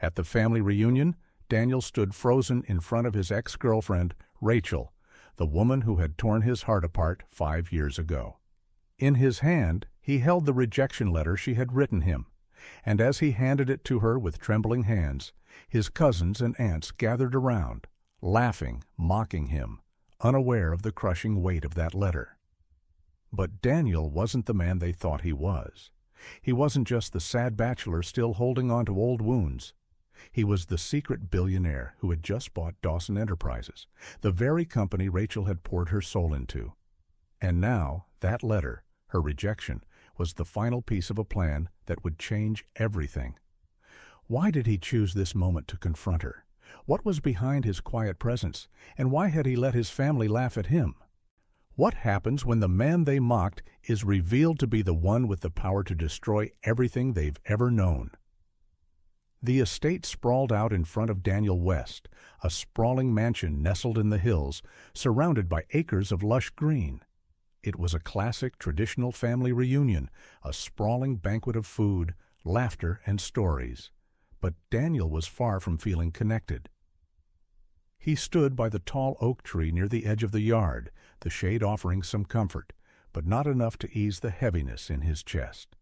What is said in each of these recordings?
At the family reunion, Daniel stood frozen in front of his ex-girlfriend, Rachel, the woman who had torn his heart apart 5 years ago. In his hand, he held the rejection letter she had written him, and as he handed it to her with trembling hands, his cousins and aunts gathered around, laughing, mocking him, unaware of the crushing weight of that letter. But Daniel wasn't the man they thought he was. He wasn't just the sad bachelor still holding on to old wounds. He was the secret billionaire who had just bought Dawson Enterprises, the very company Rachel had poured her soul into. And now, that letter, her rejection, was the final piece of a plan that would change everything. Why did he choose this moment to confront her? What was behind his quiet presence, and why had he let his family laugh at him? What happens when the man they mocked is revealed to be the one with the power to destroy everything they've ever known? The estate sprawled out in front of Daniel West, a sprawling mansion nestled in the hills, surrounded by acres of lush green. It was a classic traditional family reunion, a sprawling banquet of food, laughter, and stories. But Daniel was far from feeling connected. He stood by the tall oak tree near the edge of the yard, the shade offering some comfort, but not enough to ease the heaviness in his chest.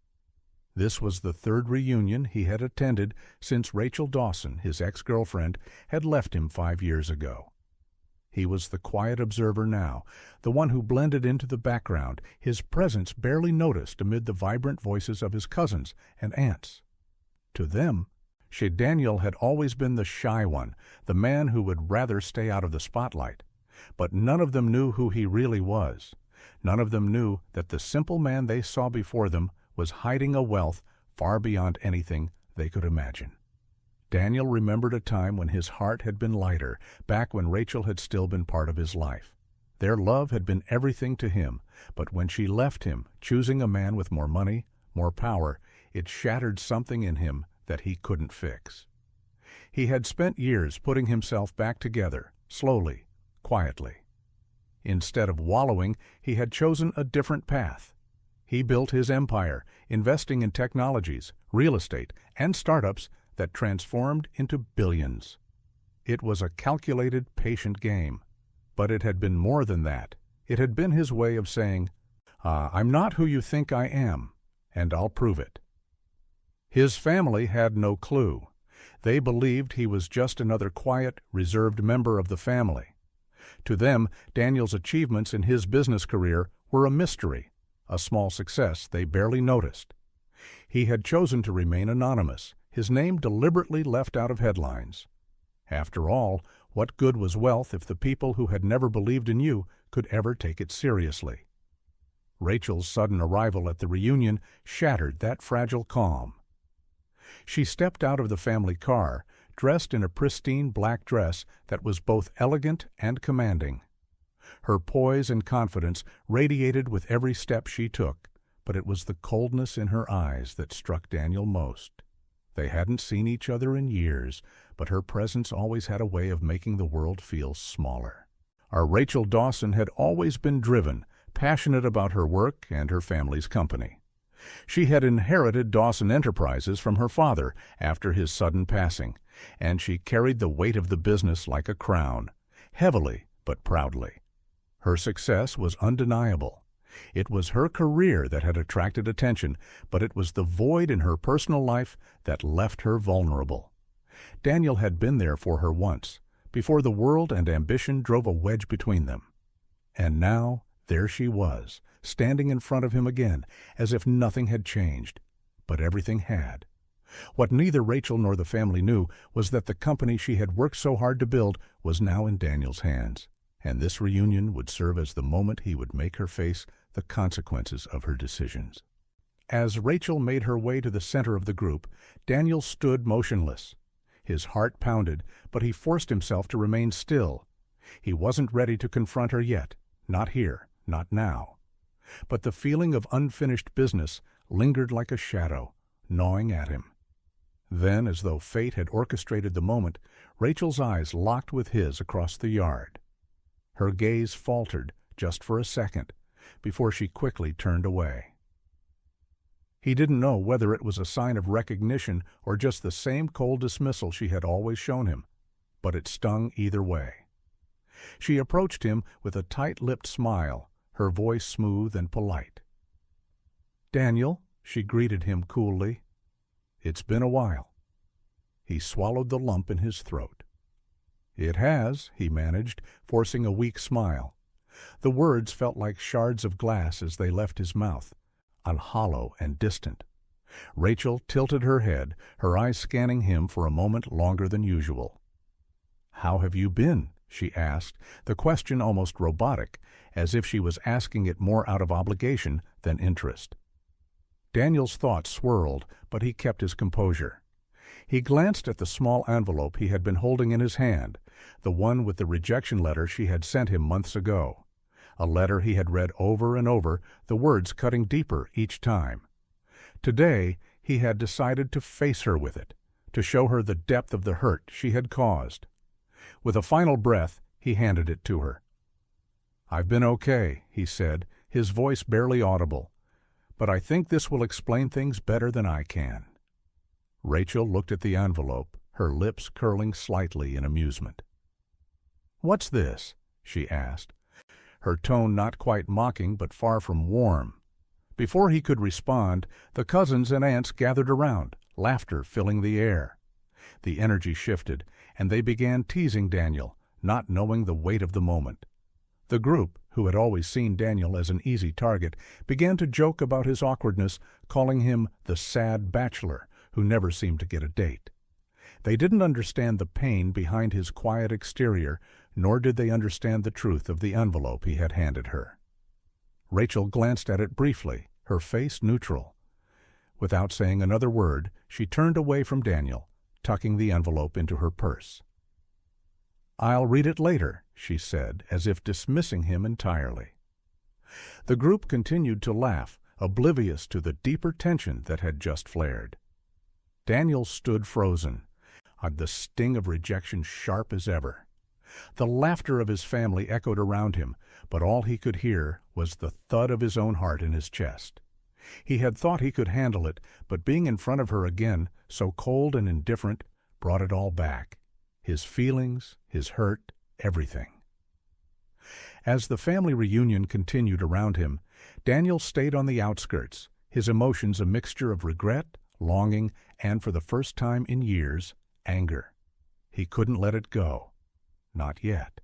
This was the third reunion he had attended since Rachel Dawson, his ex-girlfriend, had left him 5 years ago. He was the quiet observer now, the one who blended into the background, his presence barely noticed amid the vibrant voices of his cousins and aunts. To them, Daniel had always been the shy one, the man who would rather stay out of the spotlight. But none of them knew who he really was. None of them knew that the simple man they saw before them was hiding a wealth far beyond anything they could imagine. Daniel remembered a time when his heart had been lighter, back when Rachel had still been part of his life. Their love had been everything to him, but when she left him, choosing a man with more money, more power, it shattered something in him that he couldn't fix. He had spent years putting himself back together, slowly, quietly. Instead of wallowing, he had chosen a different path. He built his empire, investing in technologies, real estate, and startups that transformed into billions. It was a calculated, patient game. But it had been more than that. It had been his way of saying, I'm not who you think I am, and I'll prove it. His family had no clue. They believed he was just another quiet, reserved member of the family. To them, Daniel's achievements in his business career were a mystery, a small success they barely noticed. He had chosen to remain anonymous, his name deliberately left out of headlines. After all, what good was wealth if the people who had never believed in you could ever take it seriously? Rachel's sudden arrival at the reunion shattered that fragile calm. She stepped out of the family car, dressed in a pristine black dress that was both elegant and commanding. Her poise and confidence radiated with every step she took, but it was the coldness in her eyes that struck Daniel most. They hadn't seen each other in years, but her presence always had a way of making the world feel smaller. Our Rachel Dawson had always been driven, passionate about her work and her family's company. She had inherited Dawson Enterprises from her father after his sudden passing, and she carried the weight of the business like a crown, heavily but proudly. Her success was undeniable. It was her career that had attracted attention, but it was the void in her personal life that left her vulnerable. Daniel had been there for her once, before the world and ambition drove a wedge between them. And now, there she was, standing in front of him again, as if nothing had changed. But everything had. What neither Rachel nor the family knew was that the company she had worked so hard to build was now in Daniel's hands, and this reunion would serve as the moment he would make her face the consequences of her decisions. As Rachel made her way to the center of the group, Daniel stood motionless. His heart pounded, but he forced himself to remain still. He wasn't ready to confront her yet, not here, not now. But the feeling of unfinished business lingered like a shadow, gnawing at him. Then, as though fate had orchestrated the moment, Rachel's eyes locked with his across the yard. Her gaze faltered just for a second, before she quickly turned away. He didn't know whether it was a sign of recognition or just the same cold dismissal she had always shown him, but it stung either way. She approached him with a tight-lipped smile, her voice smooth and polite. "Daniel," she greeted him coolly. "It's been a while." He swallowed the lump in his throat. "It has," he managed, forcing a weak smile. The words felt like shards of glass as they left his mouth, hollow and distant. Rachel tilted her head, her eyes scanning him for a moment longer than usual. "How have you been?" she asked, the question almost robotic, as if she was asking it more out of obligation than interest. Daniel's thoughts swirled, but he kept his composure. He glanced at the small envelope he had been holding in his hand, the one with the rejection letter she had sent him months ago. A letter he had read over and over, the words cutting deeper each time. Today he had decided to face her with it, to show her the depth of the hurt she had caused. With a final breath, he handed it to her. "I've been okay," he said, his voice barely audible, "but I think this will explain things better than I can." Rachel looked at the envelope, her lips curling slightly in amusement. "What's this?" she asked, her tone not quite mocking but far from warm. Before he could respond, the cousins and aunts gathered around, laughter filling the air. The energy shifted, and they began teasing Daniel, not knowing the weight of the moment. The group, who had always seen Daniel as an easy target, began to joke about his awkwardness, calling him the sad bachelor who never seemed to get a date. They didn't understand the pain behind his quiet exterior, nor did they understand the truth of the envelope he had handed her. Rachel glanced at it briefly, her face neutral. Without saying another word, she turned away from Daniel, tucking the envelope into her purse. "I'll read it later," she said, as if dismissing him entirely. The group continued to laugh, oblivious to the deeper tension that had just flared. Daniel stood frozen, the sting of rejection sharp as ever. The laughter of his family echoed around him, but all he could hear was the thud of his own heart in his chest. He had thought he could handle it, but being in front of her again, so cold and indifferent, brought it all back. His feelings, his hurt, everything. As the family reunion continued around him, Daniel stayed on the outskirts, his emotions a mixture of regret, longing, and for the first time in years, anger. He couldn't let it go. Not yet.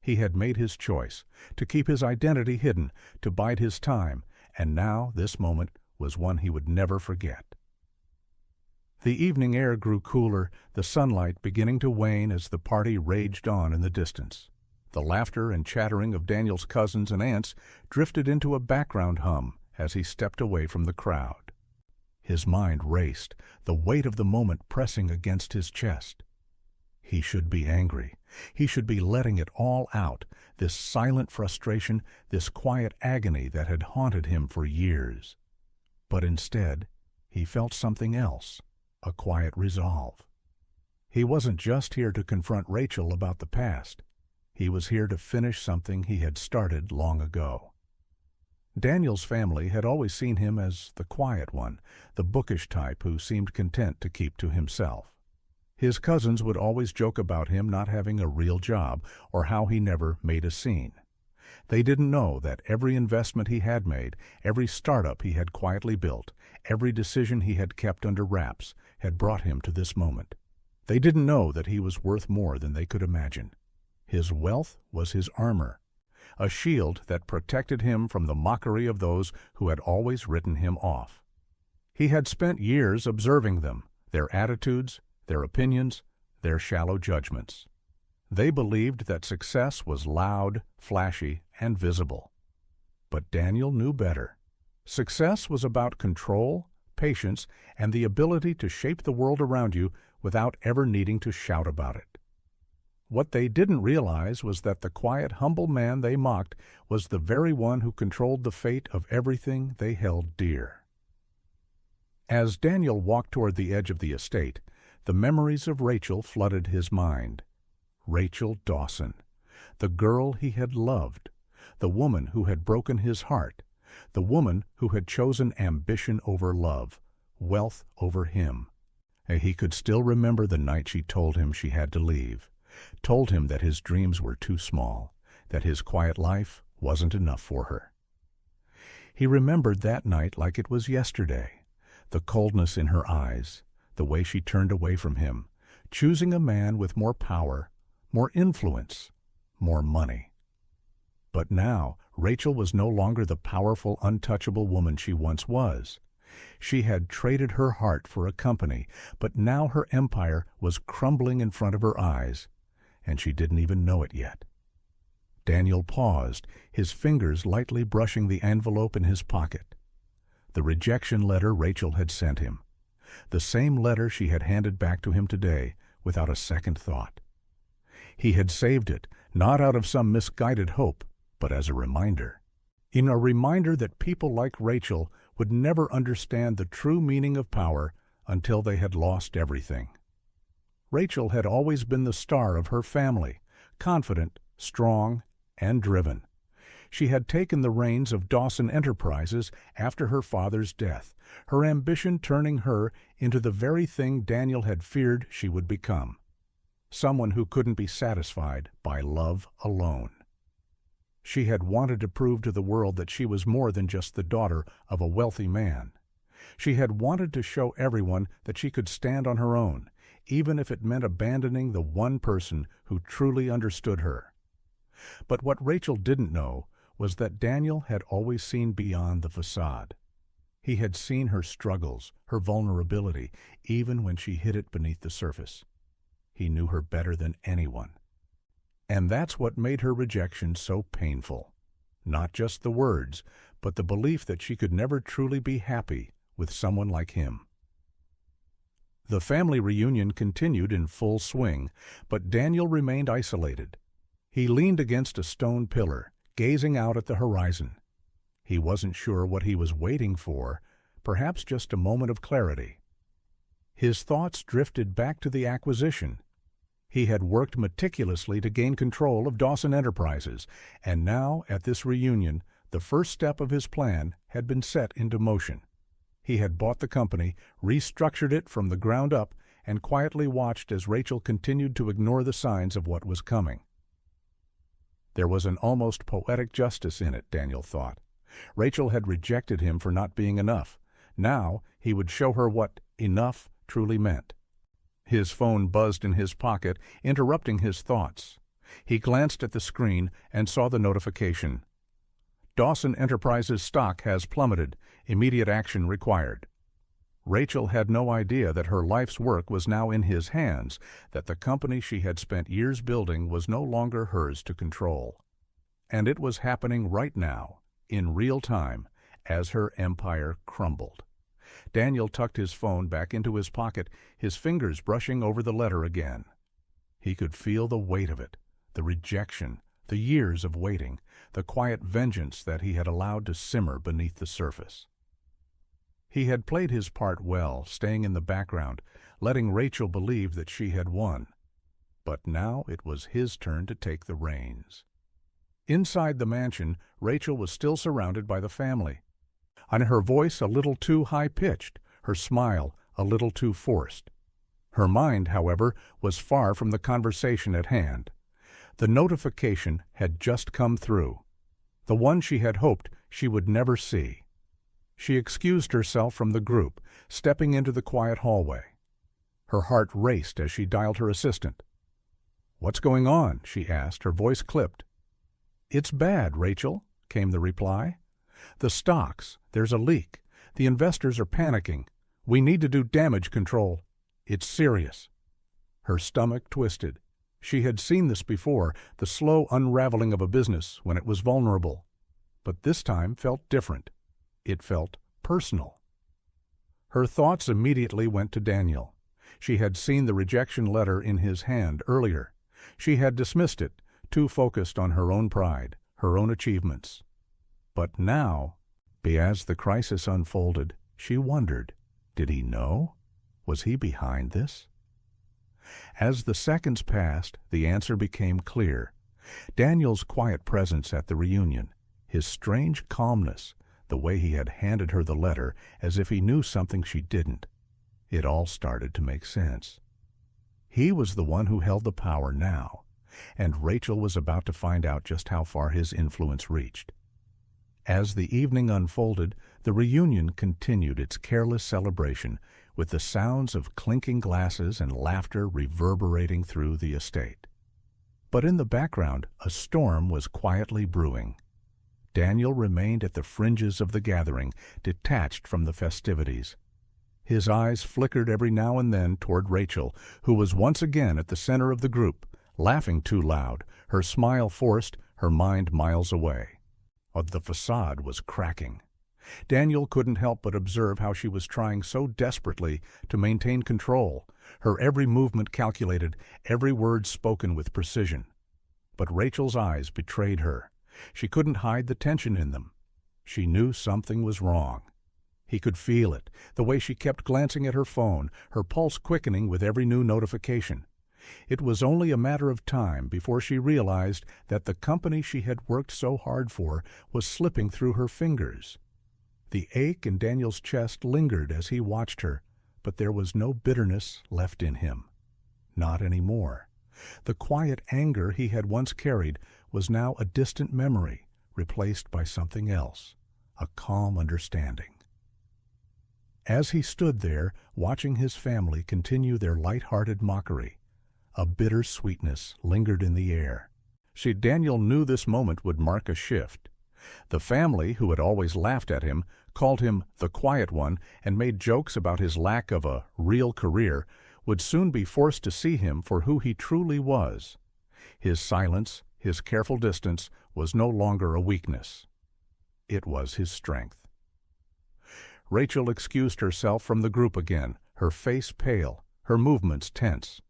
He had made his choice, to keep his identity hidden, to bide his time, and now this moment was one he would never forget. The evening air grew cooler, the sunlight beginning to wane as the party raged on in the distance. The laughter and chattering of Daniel's cousins and aunts drifted into a background hum as he stepped away from the crowd. His mind raced, the weight of the moment pressing against his chest. He should be angry. He should be letting it all out, this silent frustration, this quiet agony that had haunted him for years. But instead, he felt something else, a quiet resolve. He wasn't just here to confront Rachel about the past. He was here to finish something he had started long ago. Daniel's family had always seen him as the quiet one, the bookish type who seemed content to keep to himself. His cousins would always joke about him not having a real job or how he never made a scene. They didn't know that every investment he had made, every startup he had quietly built, every decision he had kept under wraps had brought him to this moment. They didn't know that he was worth more than they could imagine. His wealth was his armor, a shield that protected him from the mockery of those who had always written him off. He had spent years observing them, their attitudes, their opinions, their shallow judgments. They believed that success was loud, flashy, and visible. But Daniel knew better. Success was about control, patience, and the ability to shape the world around you without ever needing to shout about it. What they didn't realize was that the quiet, humble man they mocked was the very one who controlled the fate of everything they held dear. As Daniel walked toward the edge of the estate, the memories of Rachel flooded his mind. Rachel Dawson, the girl he had loved, the woman who had broken his heart, the woman who had chosen ambition over love, wealth over him. He could still remember the night she told him she had to leave, told him that his dreams were too small, that his quiet life wasn't enough for her. He remembered that night like it was yesterday, the coldness in her eyes, the way she turned away from him, choosing a man with more power, more influence, more money. But now, Rachel was no longer the powerful, untouchable woman she once was. She had traded her heart for a company, but now her empire was crumbling in front of her eyes, and she didn't even know it yet. Daniel paused, his fingers lightly brushing the envelope in his pocket. The rejection letter Rachel had sent him. The same letter she had handed back to him today, without a second thought. He had saved it, not out of some misguided hope, but as a reminder. In a reminder that people like Rachel would never understand the true meaning of power until they had lost everything. Rachel had always been the star of her family, confident, strong, and driven. She had taken the reins of Dawson Enterprises after her father's death, her ambition turning her into the very thing Daniel had feared she would become, someone who couldn't be satisfied by love alone. She had wanted to prove to the world that she was more than just the daughter of a wealthy man. She had wanted to show everyone that she could stand on her own, even if it meant abandoning the one person who truly understood her. But what Rachel didn't know was that Daniel had always seen beyond the facade. He had seen her struggles, her vulnerability, even when she hid it beneath the surface. He knew her better than anyone. And that's what made her rejection so painful. Not just the words, but the belief that she could never truly be happy with someone like him. The family reunion continued in full swing, but Daniel remained isolated. He leaned against a stone pillar, gazing out at the horizon. He wasn't sure what he was waiting for, perhaps just a moment of clarity. His thoughts drifted back to the acquisition. He had worked meticulously to gain control of Dawson Enterprises, and now, at this reunion, the first step of his plan had been set into motion. He had bought the company, restructured it from the ground up, and quietly watched as Rachel continued to ignore the signs of what was coming. There was an almost poetic justice in it, Daniel thought. Rachel had rejected him for not being enough. Now he would show her what enough truly meant. His phone buzzed in his pocket, interrupting his thoughts. He glanced at the screen and saw the notification. Dawson Enterprises stock has plummeted. Immediate action required. Rachel had no idea that her life's work was now in his hands, that the company she had spent years building was no longer hers to control. And it was happening right now, in real time, as her empire crumbled. Daniel tucked his phone back into his pocket, his fingers brushing over the letter again. He could feel the weight of it, the rejection, the years of waiting, the quiet vengeance that he had allowed to simmer beneath the surface. He had played his part well, staying in the background, letting Rachel believe that she had won. But now it was his turn to take the reins. Inside the mansion, Rachel was still surrounded by the family. And her voice a little too high-pitched, her smile a little too forced. Her mind, however, was far from the conversation at hand. The notification had just come through, the one she had hoped she would never see. She excused herself from the group, stepping into the quiet hallway. Her heart raced as she dialed her assistant. "What's going on?" she asked, her voice clipped. "It's bad, Rachel," came the reply. "The stocks, there's a leak. The investors are panicking. We need to do damage control. It's serious." Her stomach twisted. She had seen this before, the slow unraveling of a business when it was vulnerable. But this time felt different. It felt personal. Her thoughts immediately went to Daniel. She had seen the rejection letter in his hand earlier. She had dismissed it, too focused on her own pride, her own achievements. But now, as the crisis unfolded, she wondered, did he know? Was he behind this? As the seconds passed, the answer became clear. Daniel's quiet presence at the reunion, his strange calmness, the way he had handed her the letter as if he knew something she didn't. It all started to make sense. He was the one who held the power now, and Rachel was about to find out just how far his influence reached. As the evening unfolded, the reunion continued its careless celebration, with the sounds of clinking glasses and laughter reverberating through the estate. But in the background, a storm was quietly brewing. Daniel remained at the fringes of the gathering, detached from the festivities. His eyes flickered every now and then toward Rachel, who was once again at the center of the group, laughing too loud, her smile forced, her mind miles away. The facade was cracking. Daniel couldn't help but observe how she was trying so desperately to maintain control, her every movement calculated, every word spoken with precision. But Rachel's eyes betrayed her. She couldn't hide the tension in them. She knew something was wrong. He could feel it, the way she kept glancing at her phone, her pulse quickening with every new notification. It was only a matter of time before she realized that the company she had worked so hard for was slipping through her fingers. The ache in Daniel's chest lingered as he watched her, but there was no bitterness left in him. Not anymore. The quiet anger he had once carried was now a distant memory, replaced by something else, a calm understanding. As he stood there, watching his family continue their light-hearted mockery, a bitter sweetness lingered in the air. Daniel knew this moment would mark a shift. The family, who had always laughed at him, called him the quiet one, and made jokes about his lack of a real career, would soon be forced to see him for who he truly was. His silence, his careful distance, was no longer a weakness. It was his strength. Rachel excused herself from the group again, her face pale, her movements tense.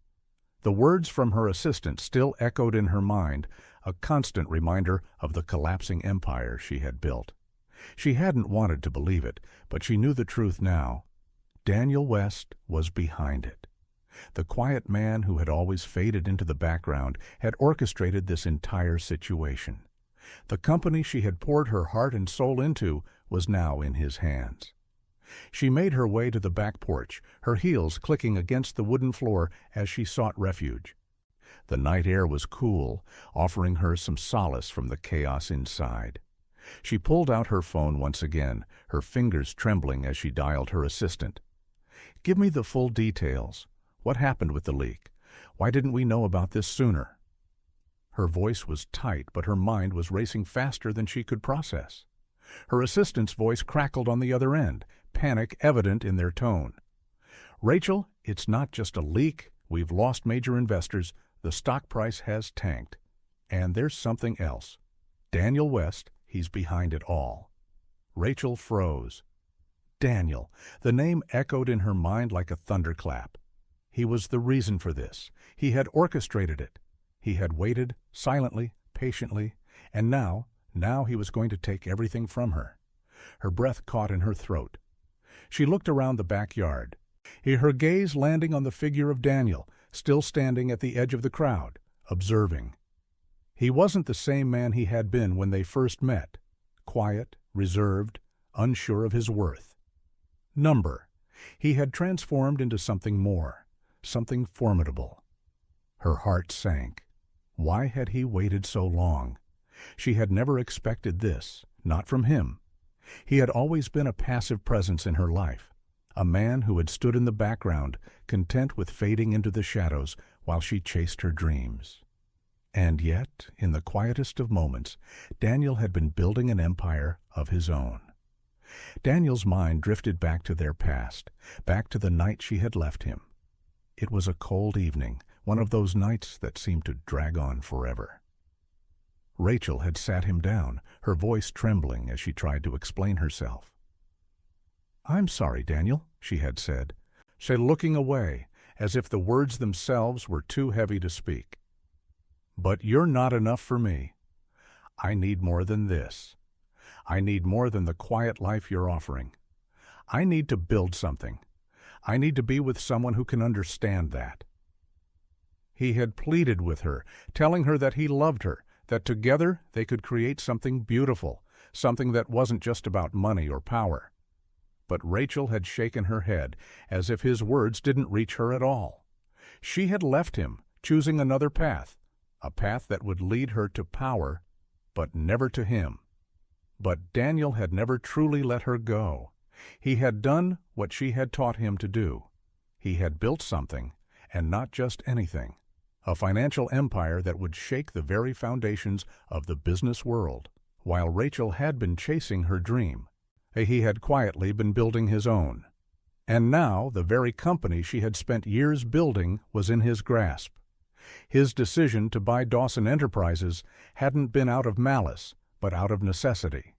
The words from her assistant still echoed in her mind, a constant reminder of the collapsing empire she had built. She hadn't wanted to believe it, but she knew the truth now. Daniel West was behind it. The quiet man who had always faded into the background had orchestrated this entire situation. The company she had poured her heart and soul into was now in his hands. She made her way to the back porch, her heels clicking against the wooden floor as she sought refuge. The night air was cool, offering her some solace from the chaos inside. She pulled out her phone once again, her fingers trembling as she dialed her assistant. "Give me the full details. What happened with the leak? Why didn't we know about this sooner?" Her voice was tight, but her mind was racing faster than she could process. Her assistant's voice crackled on the other end, panic evident in their tone. "Rachel, it's not just a leak. We've lost major investors. The stock price has tanked. And there's something else. Daniel West, he's behind it all." Rachel froze. Daniel, the name echoed in her mind like a thunderclap. He was the reason for this. He had orchestrated it. He had waited, silently, patiently, and now he was going to take everything from her. Her breath caught in her throat. She looked around the backyard, her gaze landing on the figure of Daniel, still standing at the edge of the crowd, observing. He wasn't the same man he had been when they first met, quiet, reserved, unsure of his worth. He had transformed into something more, something formidable. Her heart sank. Why had he waited so long? She had never expected this, not from him. He had always been a passive presence in her life, a man who had stood in the background, content with fading into the shadows while she chased her dreams. And yet, in the quietest of moments, Daniel had been building an empire of his own. Daniel's mind drifted back to their past, back to the night she had left him. It was a cold evening, one of those nights that seemed to drag on forever. Rachel had sat him down, her voice trembling as she tried to explain herself. "I'm sorry, Daniel," she had said, looking away, as if the words themselves were too heavy to speak. "But you're not enough for me. I need more than this. I need more than the quiet life you're offering. I need to build something. I need to be with someone who can understand that." He had pleaded with her, telling her that he loved her, that together they could create something beautiful, something that wasn't just about money or power. But Rachel had shaken her head, as if his words didn't reach her at all. She had left him, choosing another path, a path that would lead her to power, but never to him. But Daniel had never truly let her go. He had done what she had taught him to do. He had built something, and not just anything, a financial empire that would shake the very foundations of the business world. While Rachel had been chasing her dream, he had quietly been building his own. And now the very company she had spent years building was in his grasp. His decision to buy Dawson Enterprises hadn't been out of malice, but out of necessity.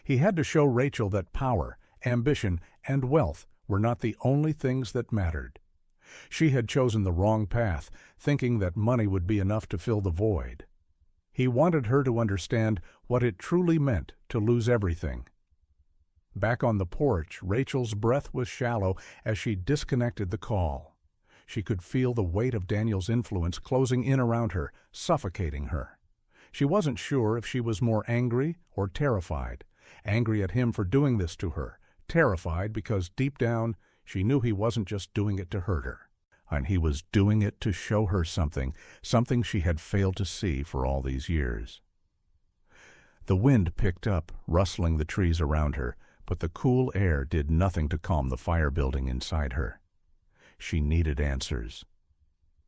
He had to show Rachel that power, ambition, and wealth were not the only things that mattered. She had chosen the wrong path, thinking that money would be enough to fill the void. He wanted her to understand what it truly meant to lose everything. Back on the porch, Rachel's breath was shallow as she disconnected the call. She could feel the weight of Daniel's influence closing in around her, suffocating her. She wasn't sure if she was more angry or terrified. Angry at him for doing this to her, terrified because deep down she knew he wasn't just doing it to hurt her, and he was doing it to show her something she had failed to see for all these years. The wind picked up, rustling the trees around her, but the cool air did nothing to calm the fire building inside her. She needed answers.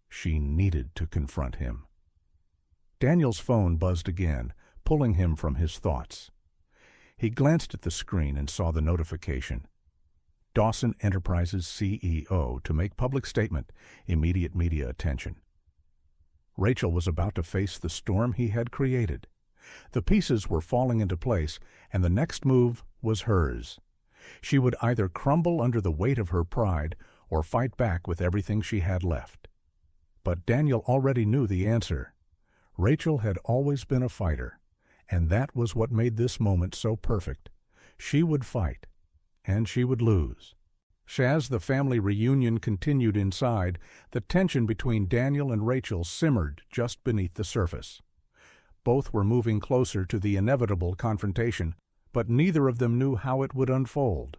She needed to confront him. Daniel's phone buzzed again, pulling him from his thoughts. He glanced at the screen and saw the notification. Dawson Enterprises CEO to make public statement, immediate media attention. Rachel was about to face the storm he had created. The pieces were falling into place, and the next move was hers. She would either crumble under the weight of her pride or fight back with everything she had left. But Daniel already knew the answer. Rachel had always been a fighter, and that was what made this moment so perfect. She would fight, and she would lose. As the family reunion continued inside, the tension between Daniel and Rachel simmered just beneath the surface. Both were moving closer to the inevitable confrontation, but neither of them knew how it would unfold.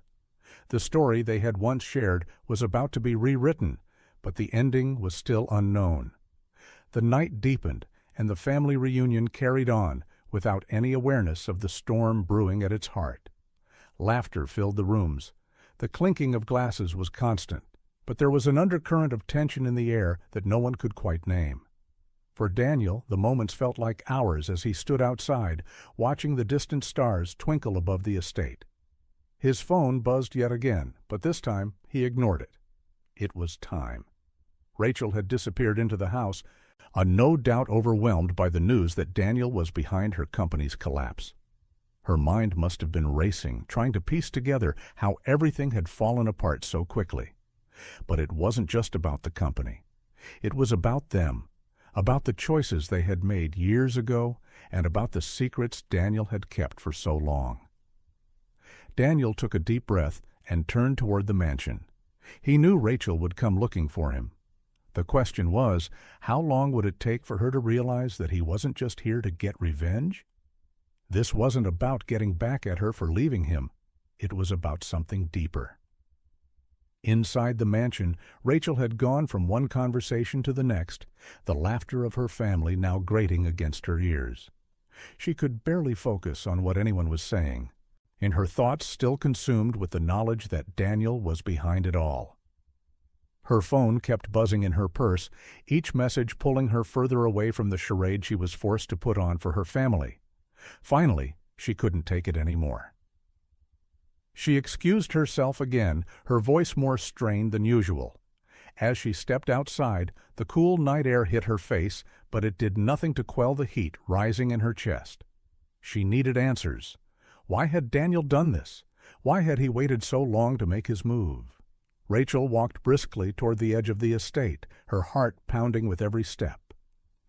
The story they had once shared was about to be rewritten, but the ending was still unknown. The night deepened, and the family reunion carried on without any awareness of the storm brewing at its heart. Laughter filled the rooms. The clinking of glasses was constant, but there was an undercurrent of tension in the air that no one could quite name. For Daniel, the moments felt like hours as he stood outside, watching the distant stars twinkle above the estate. His phone buzzed yet again, but this time he ignored it. It was time. Rachel had disappeared into the house, no doubt overwhelmed by the news that Daniel was behind her company's collapse. Her mind must have been racing, trying to piece together how everything had fallen apart so quickly. But it wasn't just about the company. It was about them, about the choices they had made years ago, and about the secrets Daniel had kept for so long. Daniel took a deep breath and turned toward the mansion. He knew Rachel would come looking for him. The question was, how long would it take for her to realize that he wasn't just here to get revenge? This wasn't about getting back at her for leaving him. It was about something deeper. Inside the mansion, Rachel had gone from one conversation to the next, the laughter of her family now grating against her ears. She could barely focus on what anyone was saying, in her thoughts still consumed with the knowledge that Daniel was behind it all. Her phone kept buzzing in her purse, each message pulling her further away from the charade she was forced to put on for her family. Finally, she couldn't take it anymore. She excused herself again, her voice more strained than usual. As she stepped outside, the cool night air hit her face, but it did nothing to quell the heat rising in her chest. She needed answers. Why had Daniel done this? Why had he waited so long to make his move? Rachel walked briskly toward the edge of the estate, her heart pounding with every step.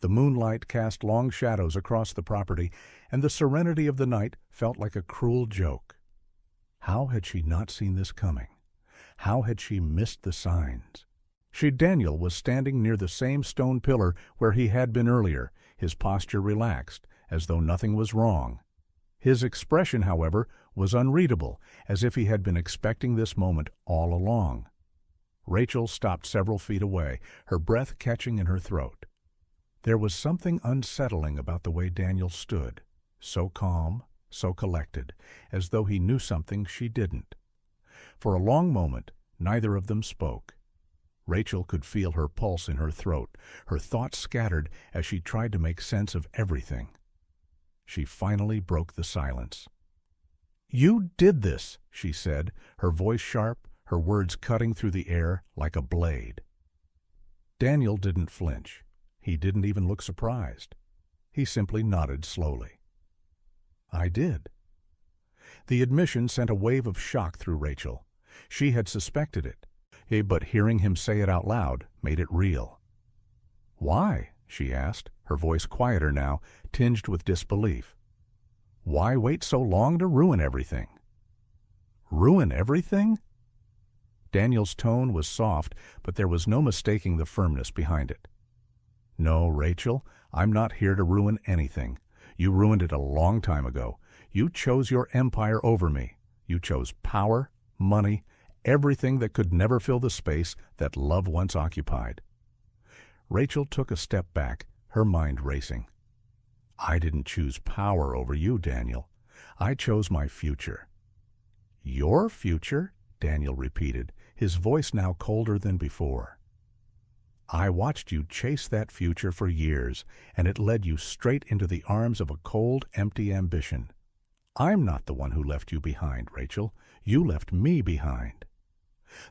The moonlight cast long shadows across the property, and the serenity of the night felt like a cruel joke. How had she not seen this coming? How had she missed the signs? Daniel was standing near the same stone pillar where he had been earlier, his posture relaxed, as though nothing was wrong. His expression, however, was unreadable, as if he had been expecting this moment all along. Rachel stopped several feet away, her breath catching in her throat. There was something unsettling about the way Daniel stood, so calm, so collected, as though he knew something she didn't. For a long moment, neither of them spoke. Rachel could feel her pulse in her throat, her thoughts scattered as she tried to make sense of everything. She finally broke the silence. "You did this," she said, her voice sharp, her words cutting through the air like a blade. Daniel didn't flinch. He didn't even look surprised. He simply nodded slowly. "I did." The admission sent a wave of shock through Rachel. She had suspected it, but hearing him say it out loud made it real. "Why?" she asked, her voice quieter now, tinged with disbelief. "Why wait so long to ruin everything?" "Ruin everything?" Daniel's tone was soft, but there was no mistaking the firmness behind it. "No, Rachel, I'm not here to ruin anything. You ruined it a long time ago. You chose your empire over me. You chose power, money, everything that could never fill the space that love once occupied." Rachel took a step back, her mind racing. "I didn't choose power over you, Daniel. I chose my future." "Your future?" Daniel repeated, his voice now colder than before. "I watched you chase that future for years, and it led you straight into the arms of a cold, empty ambition. I'm not the one who left you behind, Rachel. You left me behind."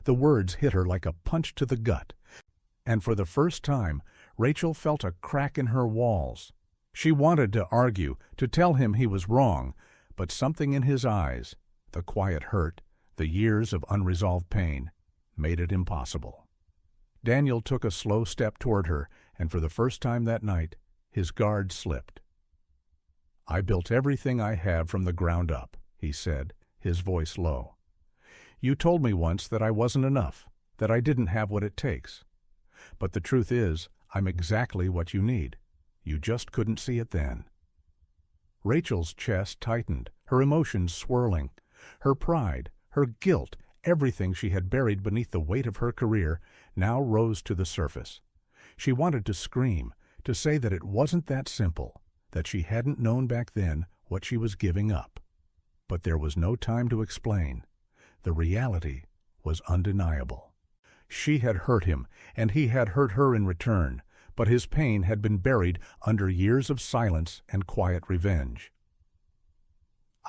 The words hit her like a punch to the gut, and for the first time, Rachel felt a crack in her walls. She wanted to argue, to tell him he was wrong, but something in his eyes, the quiet hurt, the years of unresolved pain, made it impossible. Daniel took a slow step toward her, and for the first time that night, his guard slipped. "I built everything I have from the ground up," he said, his voice low. "You told me once that I wasn't enough, that I didn't have what it takes. But the truth is, I'm exactly what you need. You just couldn't see it then." Rachel's chest tightened, her emotions swirling. Her pride, her guilt, everything she had buried beneath the weight of her career, now rose to the surface. She wanted to scream, to say that it wasn't that simple, that she hadn't known back then what she was giving up. But there was no time to explain. The reality was undeniable. She had hurt him, and he had hurt her in return, but his pain had been buried under years of silence and quiet revenge.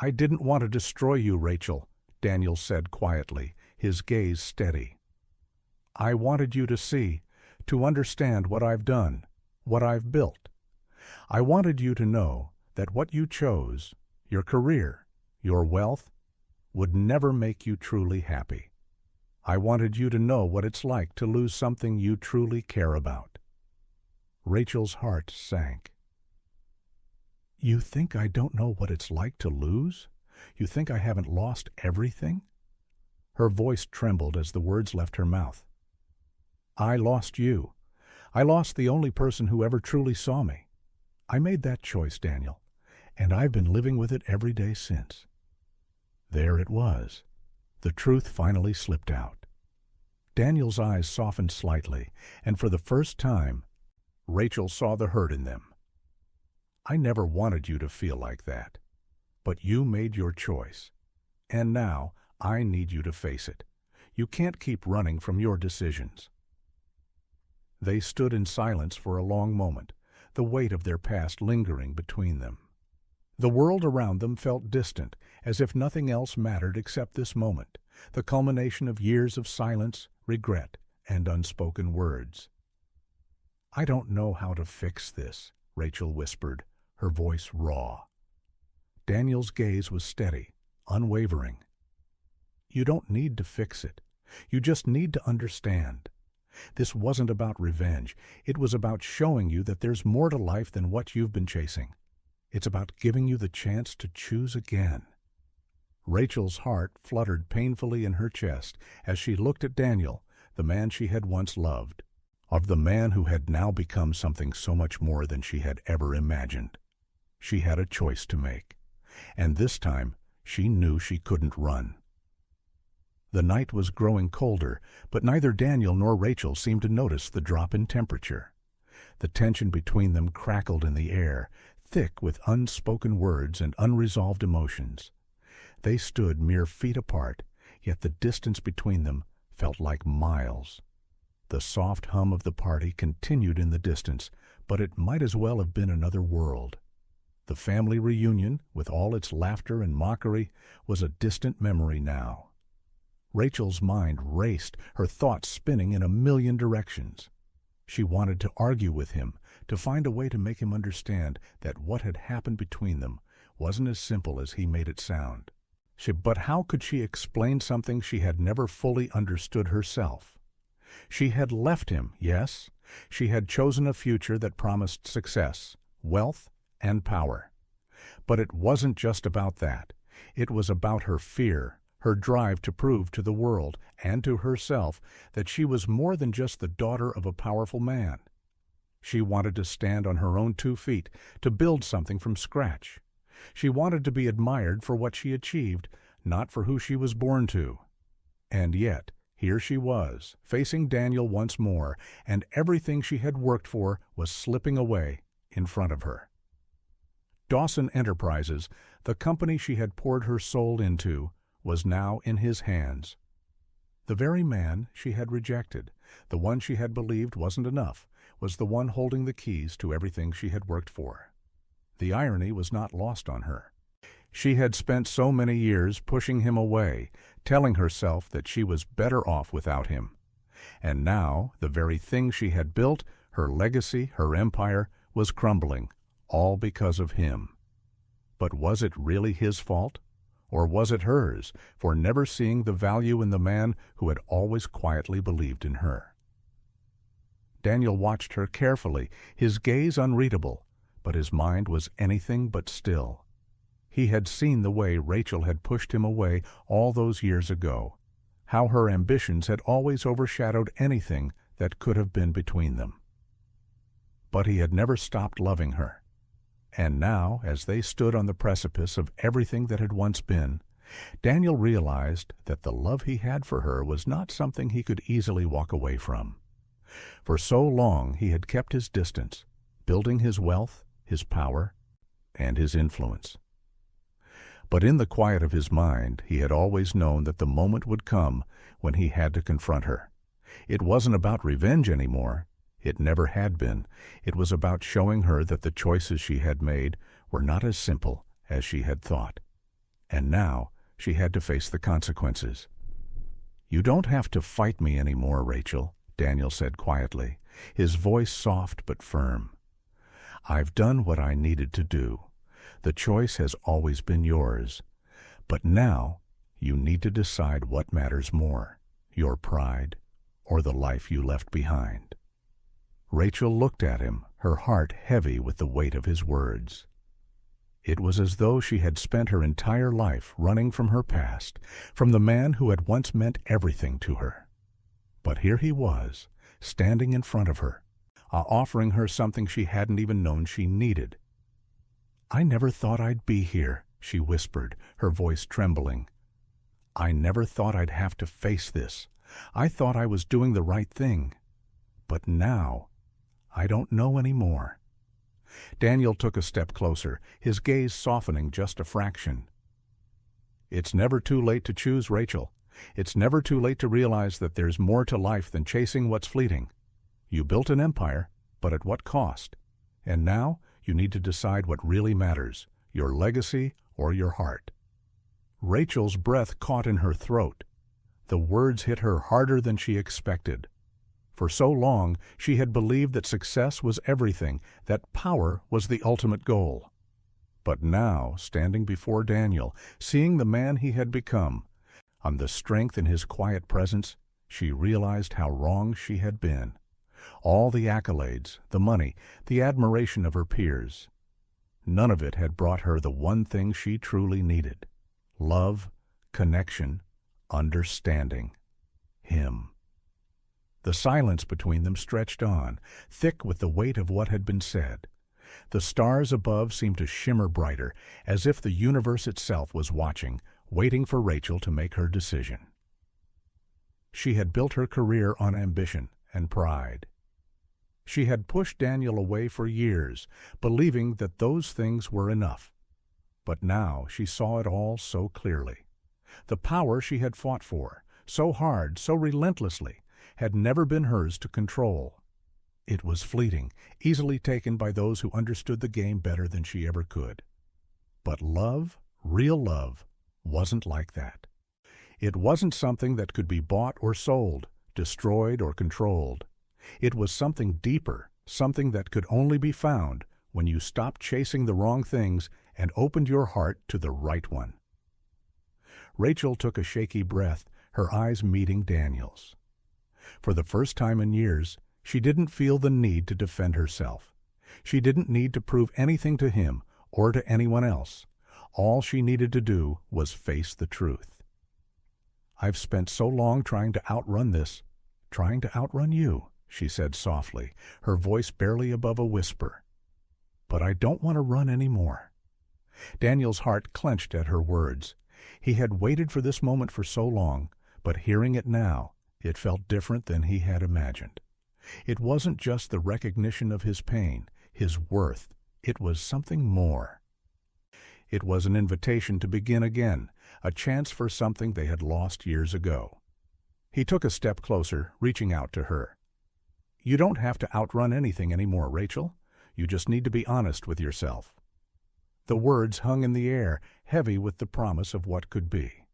"I didn't want to destroy you, Rachel," Daniel said quietly, his gaze steady. "I wanted you to see, to understand what I've done, what I've built. I wanted you to know that what you chose, your career, your wealth, would never make you truly happy. I wanted you to know what it's like to lose something you truly care about." Rachel's heart sank. "You think I don't know what it's like to lose? You think I haven't lost everything?" Her voice trembled as the words left her mouth. "I lost you. I lost the only person who ever truly saw me. I made that choice, Daniel, and I've been living with it every day since." There it was. The truth finally slipped out. Daniel's eyes softened slightly, and for the first time, Rachel saw the hurt in them. "I never wanted you to feel like that. But you made your choice. And now I need you to face it. You can't keep running from your decisions." They stood in silence for a long moment, the weight of their past lingering between them. The world around them felt distant, as if nothing else mattered except this moment, the culmination of years of silence, regret, and unspoken words. "I don't know how to fix this," Rachel whispered, her voice raw. Daniel's gaze was steady, unwavering. "You don't need to fix it. You just need to understand. This wasn't about revenge. It was about showing you that there's more to life than what you've been chasing. It's about giving you the chance to choose again." Rachel's heart fluttered painfully in her chest as she looked at Daniel, the man she had once loved, of the man who had now become something so much more than she had ever imagined. She had a choice to make. And this time, she knew she couldn't run. The night was growing colder, but neither Daniel nor Rachel seemed to notice the drop in temperature. The tension between them crackled in the air, thick with unspoken words and unresolved emotions. They stood mere feet apart, yet the distance between them felt like miles. The soft hum of the party continued in the distance, but it might as well have been another world. The family reunion, with all its laughter and mockery, was a distant memory now. Rachel's mind raced, her thoughts spinning in a million directions. She wanted to argue with him, to find a way to make him understand that what had happened between them wasn't as simple as he made it sound. But how could she explain something she had never fully understood herself? She had left him, yes. She had chosen a future that promised success, wealth, and power. But it wasn't just about that. It was about her fear, her drive to prove to the world and to herself that she was more than just the daughter of a powerful man. She wanted to stand on her own 2 feet, to build something from scratch. She wanted to be admired for what she achieved, not for who she was born to. And yet, here she was, facing Daniel once more, and everything she had worked for was slipping away in front of her. Dawson Enterprises, the company she had poured her soul into, was now in his hands. The very man she had rejected, the one she had believed wasn't enough, was the one holding the keys to everything she had worked for. The irony was not lost on her. She had spent so many years pushing him away, telling herself that she was better off without him. And now, the very thing she had built, her legacy, her empire, was crumbling, all because of him. But was it really his fault? Or was it hers, for never seeing the value in the man who had always quietly believed in her? Daniel watched her carefully, his gaze unreadable, but his mind was anything but still. He had seen the way Rachel had pushed him away all those years ago, how her ambitions had always overshadowed anything that could have been between them. But he had never stopped loving her. And now, as they stood on the precipice of everything that had once been, Daniel realized that the love he had for her was not something he could easily walk away from. For so long he had kept his distance, building his wealth, his power, and his influence. But in the quiet of his mind, he had always known that the moment would come when he had to confront her. It wasn't about revenge anymore. It never had been. It was about showing her that the choices she had made were not as simple as she had thought. And now she had to face the consequences. "You don't have to fight me anymore, Rachel," Daniel said quietly, his voice soft but firm. "I've done what I needed to do. The choice has always been yours. But now you need to decide what matters more, your pride or the life you left behind." Rachel looked at him, her heart heavy with the weight of his words. It was as though she had spent her entire life running from her past, from the man who had once meant everything to her. But here he was, standing in front of her, offering her something she hadn't even known she needed. "I never thought I'd be here," she whispered, her voice trembling. "I never thought I'd have to face this. I thought I was doing the right thing. But now, I don't know anymore." Daniel took a step closer, his gaze softening just a fraction. "It's never too late to choose, Rachel. It's never too late to realize that there's more to life than chasing what's fleeting. You built an empire, but at what cost? And now you need to decide what really matters, your legacy or your heart." Rachel's breath caught in her throat. The words hit her harder than she expected. For so long, she had believed that success was everything, that power was the ultimate goal. But now, standing before Daniel, seeing the man he had become, on the strength in his quiet presence, she realized how wrong she had been. All the accolades, the money, the admiration of her peers, none of it had brought her the one thing she truly needed: love, connection, understanding. Him. The silence between them stretched on, thick with the weight of what had been said. The stars above seemed to shimmer brighter, as if the universe itself was watching, waiting for Rachel to make her decision. She had built her career on ambition and pride. She had pushed Daniel away for years, believing that those things were enough. But now she saw it all so clearly. The power she had fought for, so hard, so relentlessly, had never been hers to control. It was fleeting, easily taken by those who understood the game better than she ever could. But love, real love, wasn't like that. It wasn't something that could be bought or sold, destroyed or controlled. It was something deeper, something that could only be found when you stopped chasing the wrong things and opened your heart to the right one. Rachel took a shaky breath, her eyes meeting Daniel's. For the first time in years, she didn't feel the need to defend herself. She didn't need to prove anything to him or to anyone else. All she needed to do was face the truth. "I've spent so long trying to outrun this, trying to outrun you," she said softly, her voice barely above a whisper. "But I don't want to run anymore." Daniel's heart clenched at her words. He had waited for this moment for so long, but hearing it now, it felt different than he had imagined. It wasn't just the recognition of his pain, his worth. It was something more. It was an invitation to begin again, a chance for something they had lost years ago. He took a step closer, reaching out to her. "You don't have to outrun anything anymore, Rachel. You just need to be honest with yourself." The words hung in the air, heavy with the promise of what could be.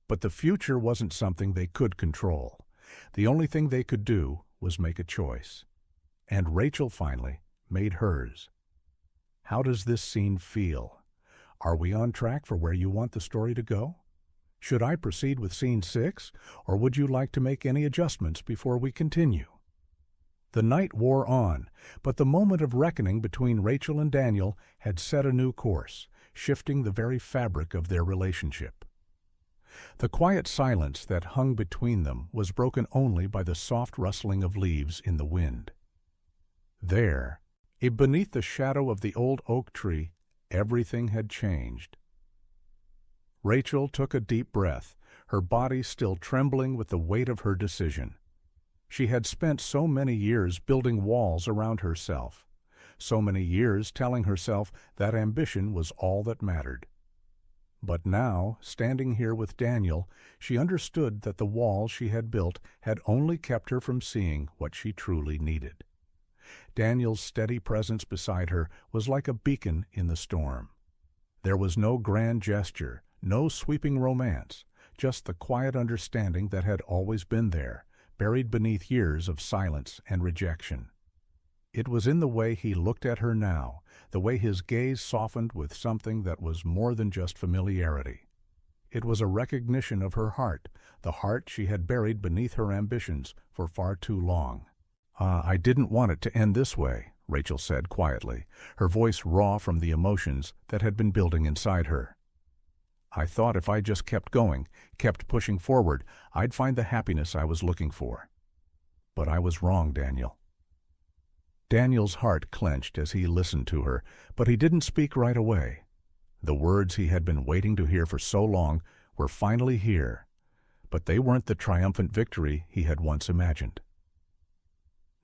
But the future wasn't something they could control. The only thing they could do was make a choice. And Rachel finally made hers. "How does this scene feel? Are we on track for where you want the story to go? Should I proceed with scene 6, or would you like to make any adjustments before we continue?" The night wore on, but the moment of reckoning between Rachel and Daniel had set a new course, shifting the very fabric of their relationship. The quiet silence that hung between them was broken only by the soft rustling of leaves in the wind. There, beneath the shadow of the old oak tree, everything had changed. Rachel took a deep breath, her body still trembling with the weight of her decision. She had spent so many years building walls around herself, so many years telling herself that ambition was all that mattered. But now, standing here with Daniel, she understood that the walls she had built had only kept her from seeing what she truly needed. Daniel's steady presence beside her was like a beacon in the storm. There was no grand gesture, no sweeping romance, just the quiet understanding that had always been there, buried beneath years of silence and rejection. It was in the way he looked at her now, the way his gaze softened with something that was more than just familiarity. It was a recognition of her heart, the heart she had buried beneath her ambitions for far too long. "I didn't want it to end this way," Rachel said quietly, her voice raw from the emotions that had been building inside her. "I thought if I just kept going, kept pushing forward, I'd find the happiness I was looking for. But I was wrong, Daniel." Daniel's heart clenched as he listened to her, but he didn't speak right away. The words he had been waiting to hear for so long were finally here, but they weren't the triumphant victory he had once imagined.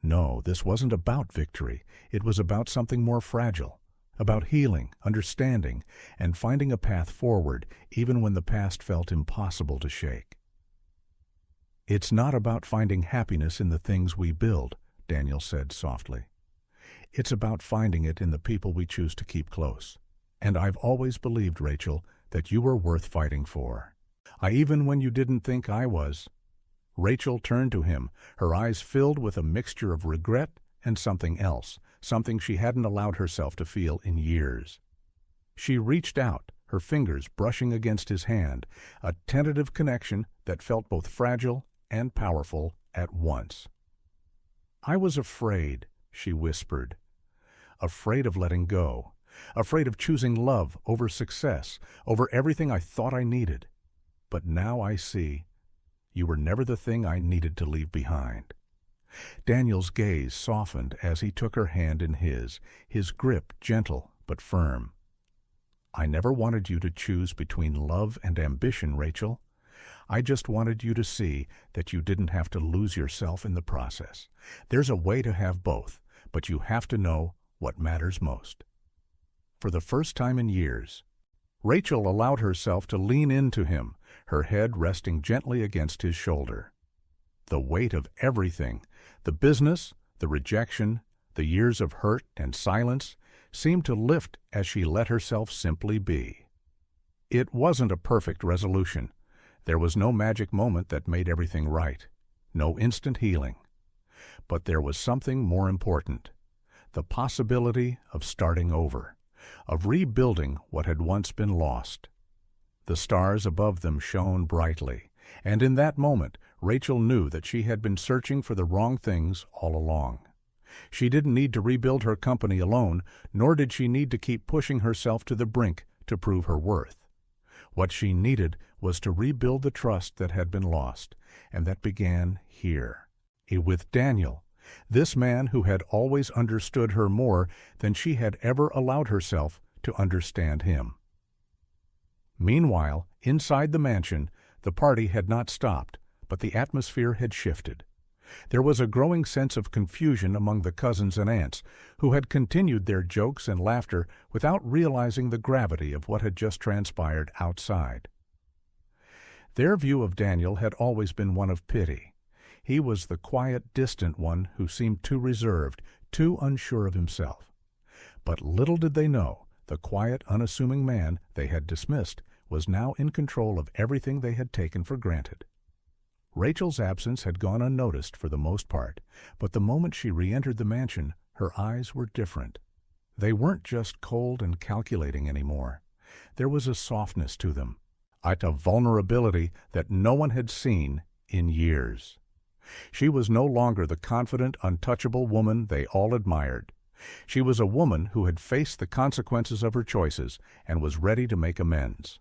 No, this wasn't about victory. It was about something more fragile, about healing, understanding, and finding a path forward even when the past felt impossible to shake. "It's not about finding happiness in the things we build," Daniel said softly. "It's about finding it in the people we choose to keep close. And I've always believed, Rachel, that you were worth fighting for. Even when you didn't think I was." Rachel turned to him, her eyes filled with a mixture of regret and something else, something she hadn't allowed herself to feel in years. She reached out, her fingers brushing against his hand, a tentative connection that felt both fragile and powerful at once. "I was afraid," she whispered. "Afraid of letting go. Afraid of choosing love over success, over everything I thought I needed. But now I see. You were never the thing I needed to leave behind. Daniel's gaze softened as he took her hand in his grip gentle but firm. "I never wanted you to choose between love and ambition, Rachel. I just wanted you to see that you didn't have to lose yourself in the process. There's a way to have both, but you have to know what matters most." For the first time in years, Rachel allowed herself to lean into him, her head resting gently against his shoulder. The weight of everything, the business, the rejection, the years of hurt and silence, seemed to lift as she let herself simply be. It wasn't a perfect resolution. There was no magic moment that made everything right, no instant healing. But there was something more important, the possibility of starting over, of rebuilding what had once been lost. The stars above them shone brightly, and in that moment Rachel knew that she had been searching for the wrong things all along. She didn't need to rebuild her company alone, nor did she need to keep pushing herself to the brink to prove her worth. What she needed was to rebuild the trust that had been lost, and that began here, with Daniel, this man who had always understood her more than she had ever allowed herself to understand him. Meanwhile, inside the mansion, the party had not stopped, but the atmosphere had shifted. There was a growing sense of confusion among the cousins and aunts, who had continued their jokes and laughter without realizing the gravity of what had just transpired outside. Their view of Daniel had always been one of pity. He was the quiet, distant one who seemed too reserved, too unsure of himself. But little did they know, the quiet, unassuming man they had dismissed was now in control of everything they had taken for granted. Rachel's absence had gone unnoticed for the most part, but the moment she re-entered the mansion, her eyes were different. They weren't just cold and calculating anymore. There was a softness to them, a vulnerability that no one had seen in years. She was no longer the confident, untouchable woman they all admired. She was a woman who had faced the consequences of her choices and was ready to make amends.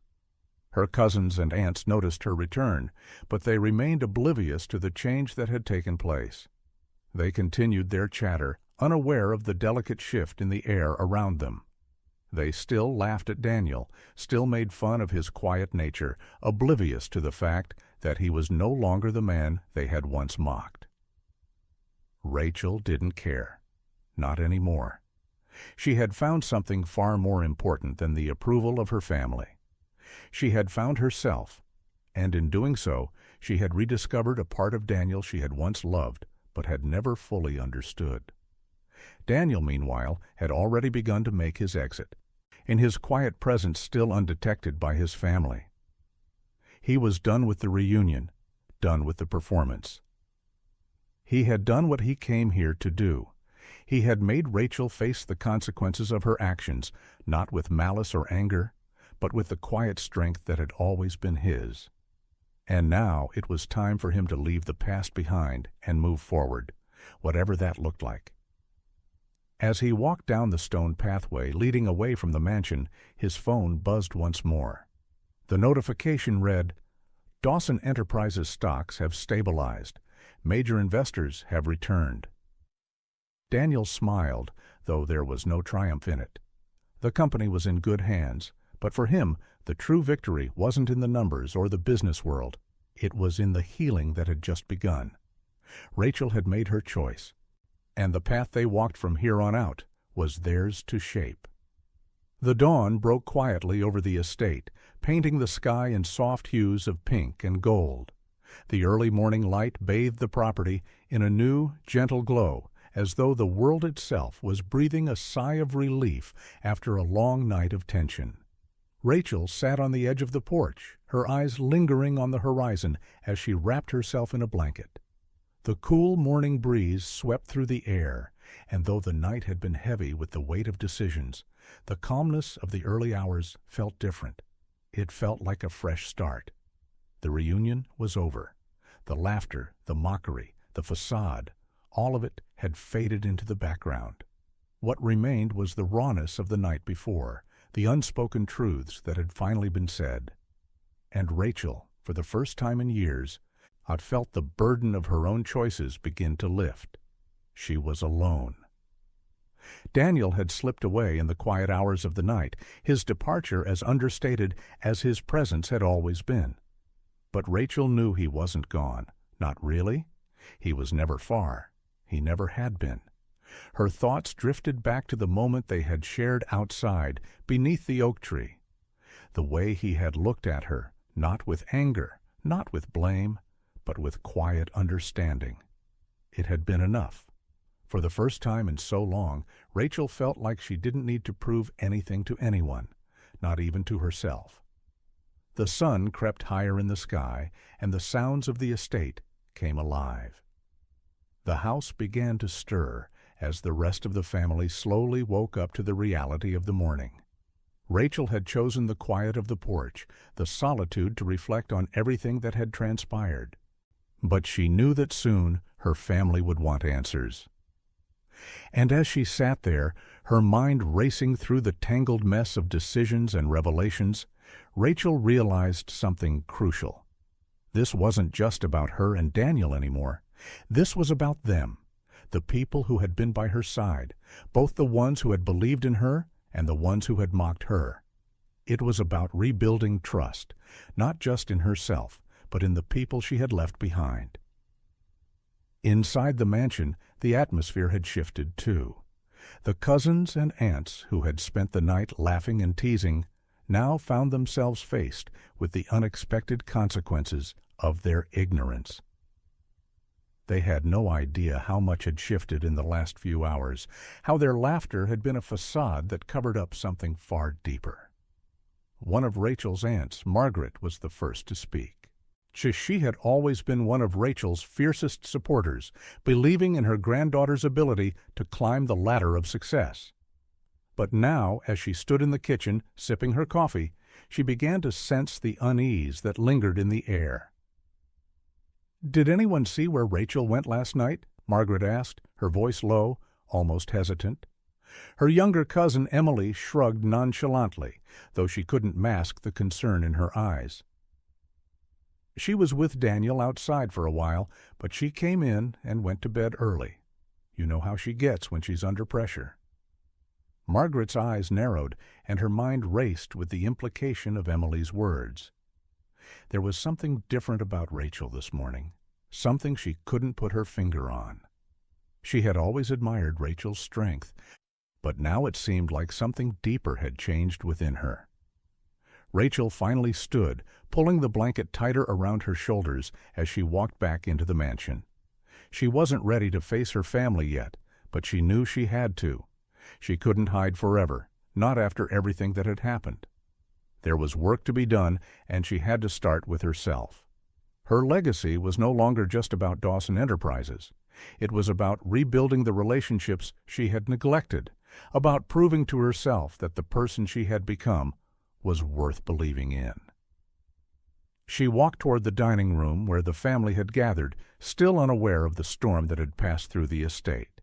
Her cousins and aunts noticed her return, but they remained oblivious to the change that had taken place. They continued their chatter, unaware of the delicate shift in the air around them. They still laughed at Daniel, still made fun of his quiet nature, oblivious to the fact that he was no longer the man they had once mocked. Rachel didn't care. Not anymore. She had found something far more important than the approval of her family. She had found herself, and in doing so, she had rediscovered a part of Daniel she had once loved, but had never fully understood. Daniel, meanwhile, had already begun to make his exit, in his quiet presence still undetected by his family. He was done with the reunion, done with the performance. He had done what he came here to do. He had made Rachel face the consequences of her actions, not with malice or anger, but with the quiet strength that had always been his. And now it was time for him to leave the past behind and move forward, whatever that looked like. As he walked down the stone pathway leading away from the mansion, his phone buzzed once more. The notification read, "Dawson Enterprises stocks have stabilized. Major investors have returned." Daniel smiled, though there was no triumph in it. The company was in good hands, but for him, the true victory wasn't in the numbers or the business world. It was in the healing that had just begun. Rachel had made her choice, and the path they walked from here on out was theirs to shape. The dawn broke quietly over the estate, painting the sky in soft hues of pink and gold. The early morning light bathed the property in a new, gentle glow, as though the world itself was breathing a sigh of relief after a long night of tension. Rachel sat on the edge of the porch, her eyes lingering on the horizon as she wrapped herself in a blanket. The cool morning breeze swept through the air, and though the night had been heavy with the weight of decisions, the calmness of the early hours felt different. It felt like a fresh start. The reunion was over. The laughter, the mockery, the facade, all of it had faded into the background. What remained was the rawness of the night before, the unspoken truths that had finally been said. And Rachel, for the first time in years, Aunt felt the burden of her own choices begin to lift. She was alone. Daniel had slipped away in the quiet hours of the night, his departure as understated as his presence had always been. But Rachel knew he wasn't gone. Not really. He was never far. He never had been. Her thoughts drifted back to the moment they had shared outside, beneath the oak tree. The way he had looked at her, not with anger, not with blame, but with quiet understanding. It had been enough. For the first time in so long, Rachel felt like she didn't need to prove anything to anyone, not even to herself. The sun crept higher in the sky, and the sounds of the estate came alive. The house began to stir as the rest of the family slowly woke up to the reality of the morning. Rachel had chosen the quiet of the porch, the solitude to reflect on everything that had transpired. But she knew that soon her family would want answers. And as she sat there, her mind racing through the tangled mess of decisions and revelations, Rachel realized something crucial. This wasn't just about her and Daniel anymore. This was about them, the people who had been by her side, both the ones who had believed in her and the ones who had mocked her. It was about rebuilding trust, not just in herself, but in the people she had left behind. Inside the mansion, the atmosphere had shifted too. The cousins and aunts who had spent the night laughing and teasing now found themselves faced with the unexpected consequences of their ignorance. They had no idea how much had shifted in the last few hours, how their laughter had been a facade that covered up something far deeper. One of Rachel's aunts, Margaret, was the first to speak. She had always been one of Rachel's fiercest supporters, believing in her granddaughter's ability to climb the ladder of success. But now, as she stood in the kitchen, sipping her coffee, she began to sense the unease that lingered in the air. "Did anyone see where Rachel went last night?" Margaret asked, her voice low, almost hesitant. Her younger cousin Emily shrugged nonchalantly, though she couldn't mask the concern in her eyes. "She was with Daniel outside for a while, but she came in and went to bed early. You know how she gets when she's under pressure." Margaret's eyes narrowed, and her mind raced with the implication of Emily's words. There was something different about Rachel this morning, something she couldn't put her finger on. She had always admired Rachel's strength, but now it seemed like something deeper had changed within her. Rachel finally stood, pulling the blanket tighter around her shoulders as she walked back into the mansion. She wasn't ready to face her family yet, but she knew she had to. She couldn't hide forever, not after everything that had happened. There was work to be done, and she had to start with herself. Her legacy was no longer just about Dawson Enterprises. It was about rebuilding the relationships she had neglected, about proving to herself that the person she had become was worth believing in. She walked toward the dining room where the family had gathered, still unaware of the storm that had passed through the estate.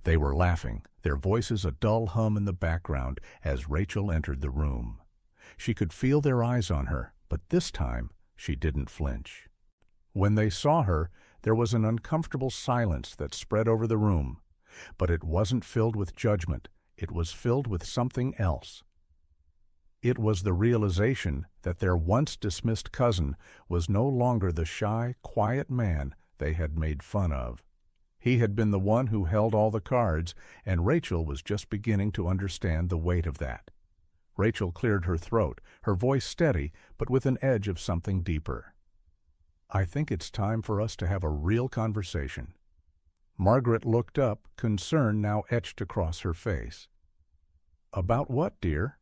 They were laughing, their voices a dull hum in the background as Rachel entered the room. She could feel their eyes on her, but this time she didn't flinch. When they saw her, there was an uncomfortable silence that spread over the room, but it wasn't filled with judgment. It was filled with something else. It was the realization that their once dismissed cousin was no longer the shy, quiet man they had made fun of. He had been the one who held all the cards, and Rachel was just beginning to understand the weight of that. Rachel cleared her throat, her voice steady, but with an edge of something deeper. "I think it's time for us to have a real conversation." Margaret looked up, concern now etched across her face. "About what, dear?"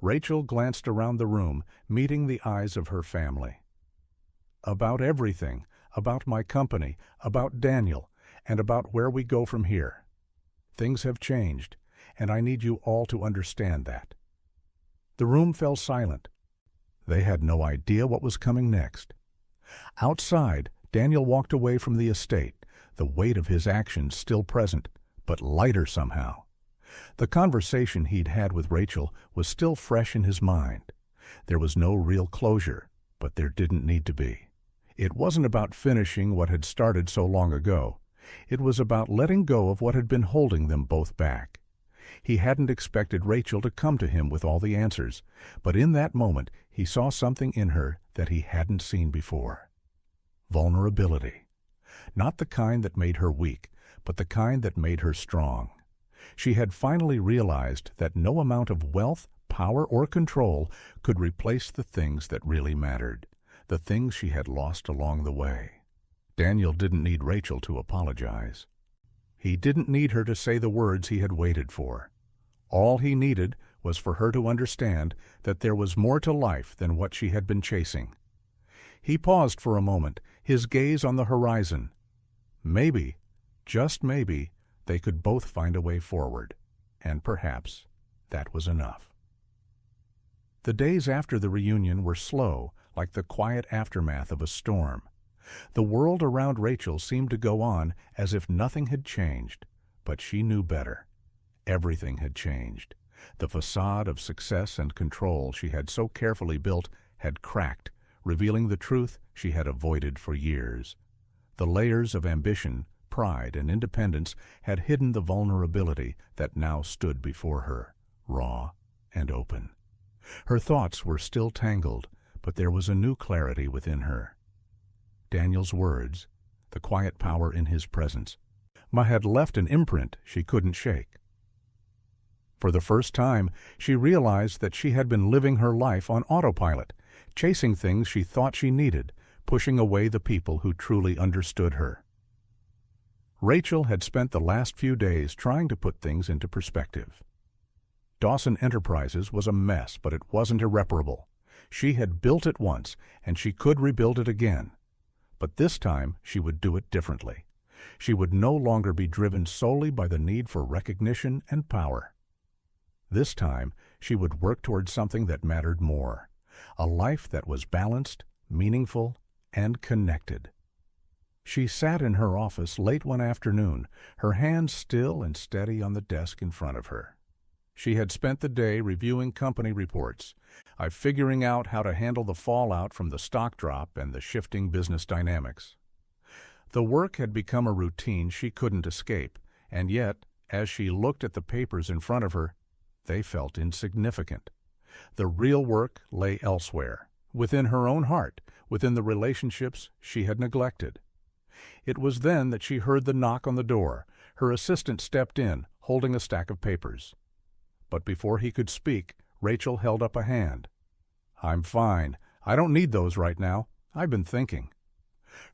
Rachel glanced around the room, meeting the eyes of her family. "About everything, about my company, about Daniel, and about where we go from here. Things have changed, and I need you all to understand that." The room fell silent. They had no idea what was coming next. Outside, Daniel walked away from the estate, the weight of his actions still present, but lighter somehow. The conversation he'd had with Rachel was still fresh in his mind. There was no real closure, but there didn't need to be. It wasn't about finishing what had started so long ago. It was about letting go of what had been holding them both back. He hadn't expected Rachel to come to him with all the answers, but in that moment he saw something in her that he hadn't seen before. Vulnerability. Not the kind that made her weak, but the kind that made her strong. She had finally realized that no amount of wealth, power, or control could replace the things that really mattered, the things she had lost along the way. Daniel didn't need Rachel to apologize. He didn't need her to say the words he had waited for. All he needed was for her to understand that there was more to life than what she had been chasing. He paused for a moment, his gaze on the horizon. Maybe, just maybe, they could both find a way forward, and perhaps that was enough. The days after the reunion were slow, like the quiet aftermath of a storm. The world around Rachel seemed to go on as if nothing had changed, but she knew better. Everything had changed. The facade of success and control she had so carefully built had cracked, revealing the truth she had avoided for years. The layers of ambition, pride, and independence had hidden the vulnerability that now stood before her, raw and open. Her thoughts were still tangled, but there was a new clarity within her. Daniel's words, the quiet power in his presence, had left an imprint she couldn't shake. For the first time, she realized that she had been living her life on autopilot, chasing things she thought she needed, pushing away the people who truly understood her. Rachel had spent the last few days trying to put things into perspective. Dawson Enterprises was a mess, but it wasn't irreparable. She had built it once, and she could rebuild it again. But this time she would do it differently. She would no longer be driven solely by the need for recognition and power. This time she would work towards something that mattered more, a life that was balanced, meaningful, and connected. She sat in her office late one afternoon, her hands still and steady on the desk in front of her. She had spent the day reviewing company reports, figuring out how to handle the fallout from the stock drop and the shifting business dynamics. The work had become a routine she couldn't escape, and yet, as she looked at the papers in front of her, they felt insignificant. The real work lay elsewhere, within her own heart, within the relationships she had neglected. It was then that she heard the knock on the door. Her assistant stepped in, holding a stack of papers. But before he could speak, Rachel held up a hand. "I'm fine. I don't need those right now. I've been thinking."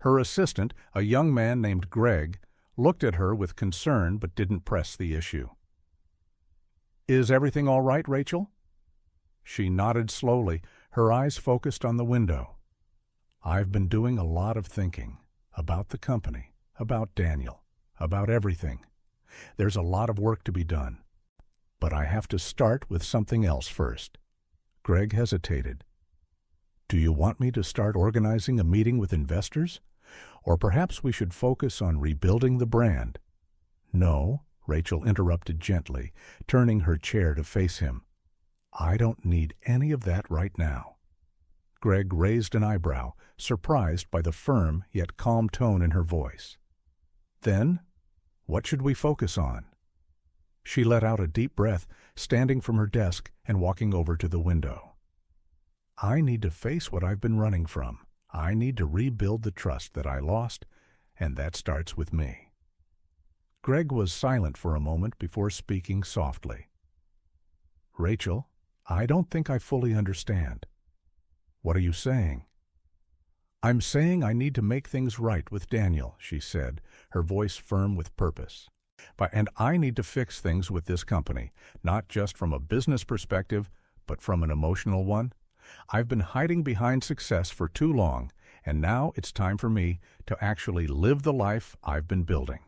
Her assistant, a young man named Greg, looked at her with concern but didn't press the issue. "Is everything all right, Rachel?" She nodded slowly, her eyes focused on the window. "I've been doing a lot of thinking. About the company, about Daniel, about everything. There's a lot of work to be done. But I have to start with something else first." Greg hesitated. "Do you want me to start organizing a meeting with investors? Or perhaps we should focus on rebuilding the brand?" "No," Rachel interrupted gently, turning her chair to face him. "I don't need any of that right now." Greg raised an eyebrow, surprised by the firm yet calm tone in her voice. "Then, what should we focus on?" She let out a deep breath, standing from her desk and walking over to the window. "I need to face what I've been running from. I need to rebuild the trust that I lost, and that starts with me." Greg was silent for a moment before speaking softly. "Rachel, I don't think I fully understand." "What are you saying?" "I'm saying I need to make things right with Daniel," she said, her voice firm with purpose. "And I need to fix things with this company, not just from a business perspective, but from an emotional one. I've been hiding behind success for too long, and now it's time for me to actually live the life I've been building."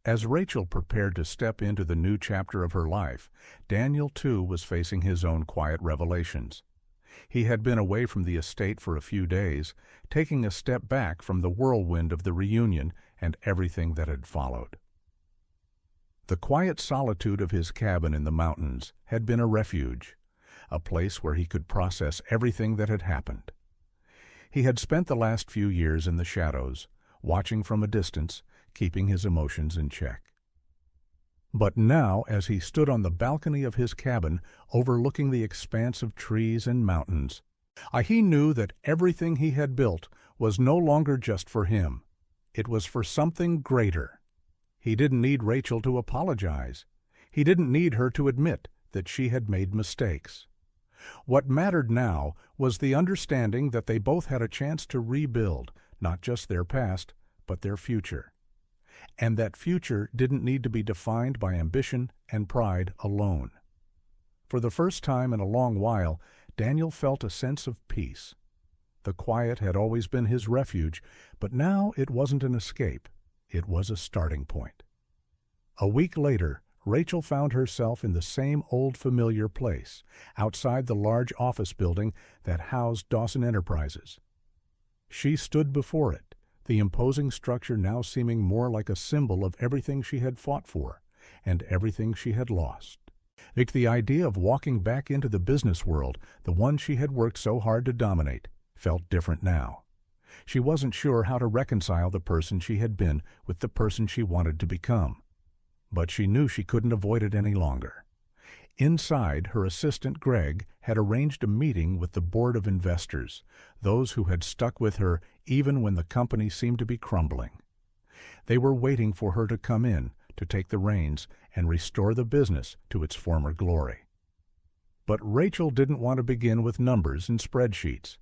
As Rachel prepared to step into the new chapter of her life, Daniel too was facing his own quiet revelations. He had been away from the estate for a few days, taking a step back from the whirlwind of the reunion and everything that had followed. The quiet solitude of his cabin in the mountains had been a refuge, a place where he could process everything that had happened. He had spent the last few years in the shadows, watching from a distance, keeping his emotions in check. But now, as he stood on the balcony of his cabin, overlooking the expanse of trees and mountains, he knew that everything he had built was no longer just for him. It was for something greater. He didn't need Rachel to apologize. He didn't need her to admit that she had made mistakes. What mattered now was the understanding that they both had a chance to rebuild, not just their past, but their future. And that future didn't need to be defined by ambition and pride alone. For the first time in a long while, Daniel felt a sense of peace. The quiet had always been his refuge, but now it wasn't an escape. It was a starting point. A week later, Rachel found herself in the same old familiar place, outside the large office building that housed Dawson Enterprises. She stood before it, the imposing structure now seeming more like a symbol of everything she had fought for and everything she had lost. The idea of walking back into the business world, the one she had worked so hard to dominate, felt different now. She wasn't sure how to reconcile the person she had been with the person she wanted to become. But she knew she couldn't avoid it any longer. Inside, her assistant, Greg, had arranged a meeting with the board of investors, those who had stuck with her even when the company seemed to be crumbling. They were waiting for her to come in, to take the reins, and restore the business to its former glory. But Rachel didn't want to begin with numbers and spreadsheets.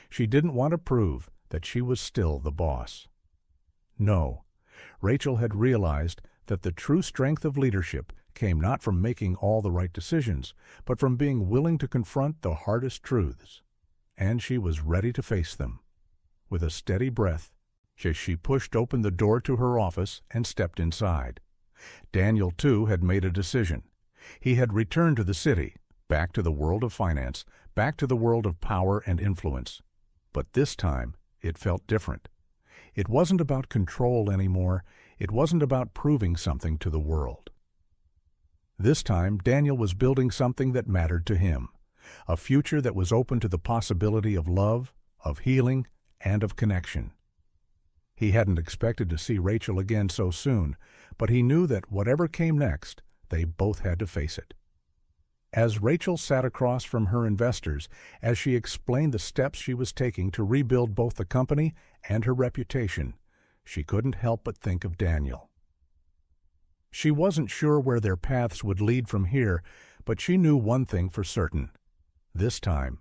She didn't want to prove that she was still the boss. No, Rachel had realized that the true strength of leadership came not from making all the right decisions, but from being willing to confront the hardest truths. And she was ready to face them. With a steady breath, she pushed open the door to her office and stepped inside. Daniel, too, had made a decision. He had returned to the city, back to the world of finance, back to the world of power and influence. But this time, it felt different. It wasn't about control anymore. It wasn't about proving something to the world. This time, Daniel was building something that mattered to him, a future that was open to the possibility of love, of healing, and of connection. He hadn't expected to see Rachel again so soon, but he knew that whatever came next, they both had to face it. As Rachel sat across from her investors, as she explained the steps she was taking to rebuild both the company and her reputation, she couldn't help but think of Daniel. She wasn't sure where their paths would lead from here, but she knew one thing for certain. This time,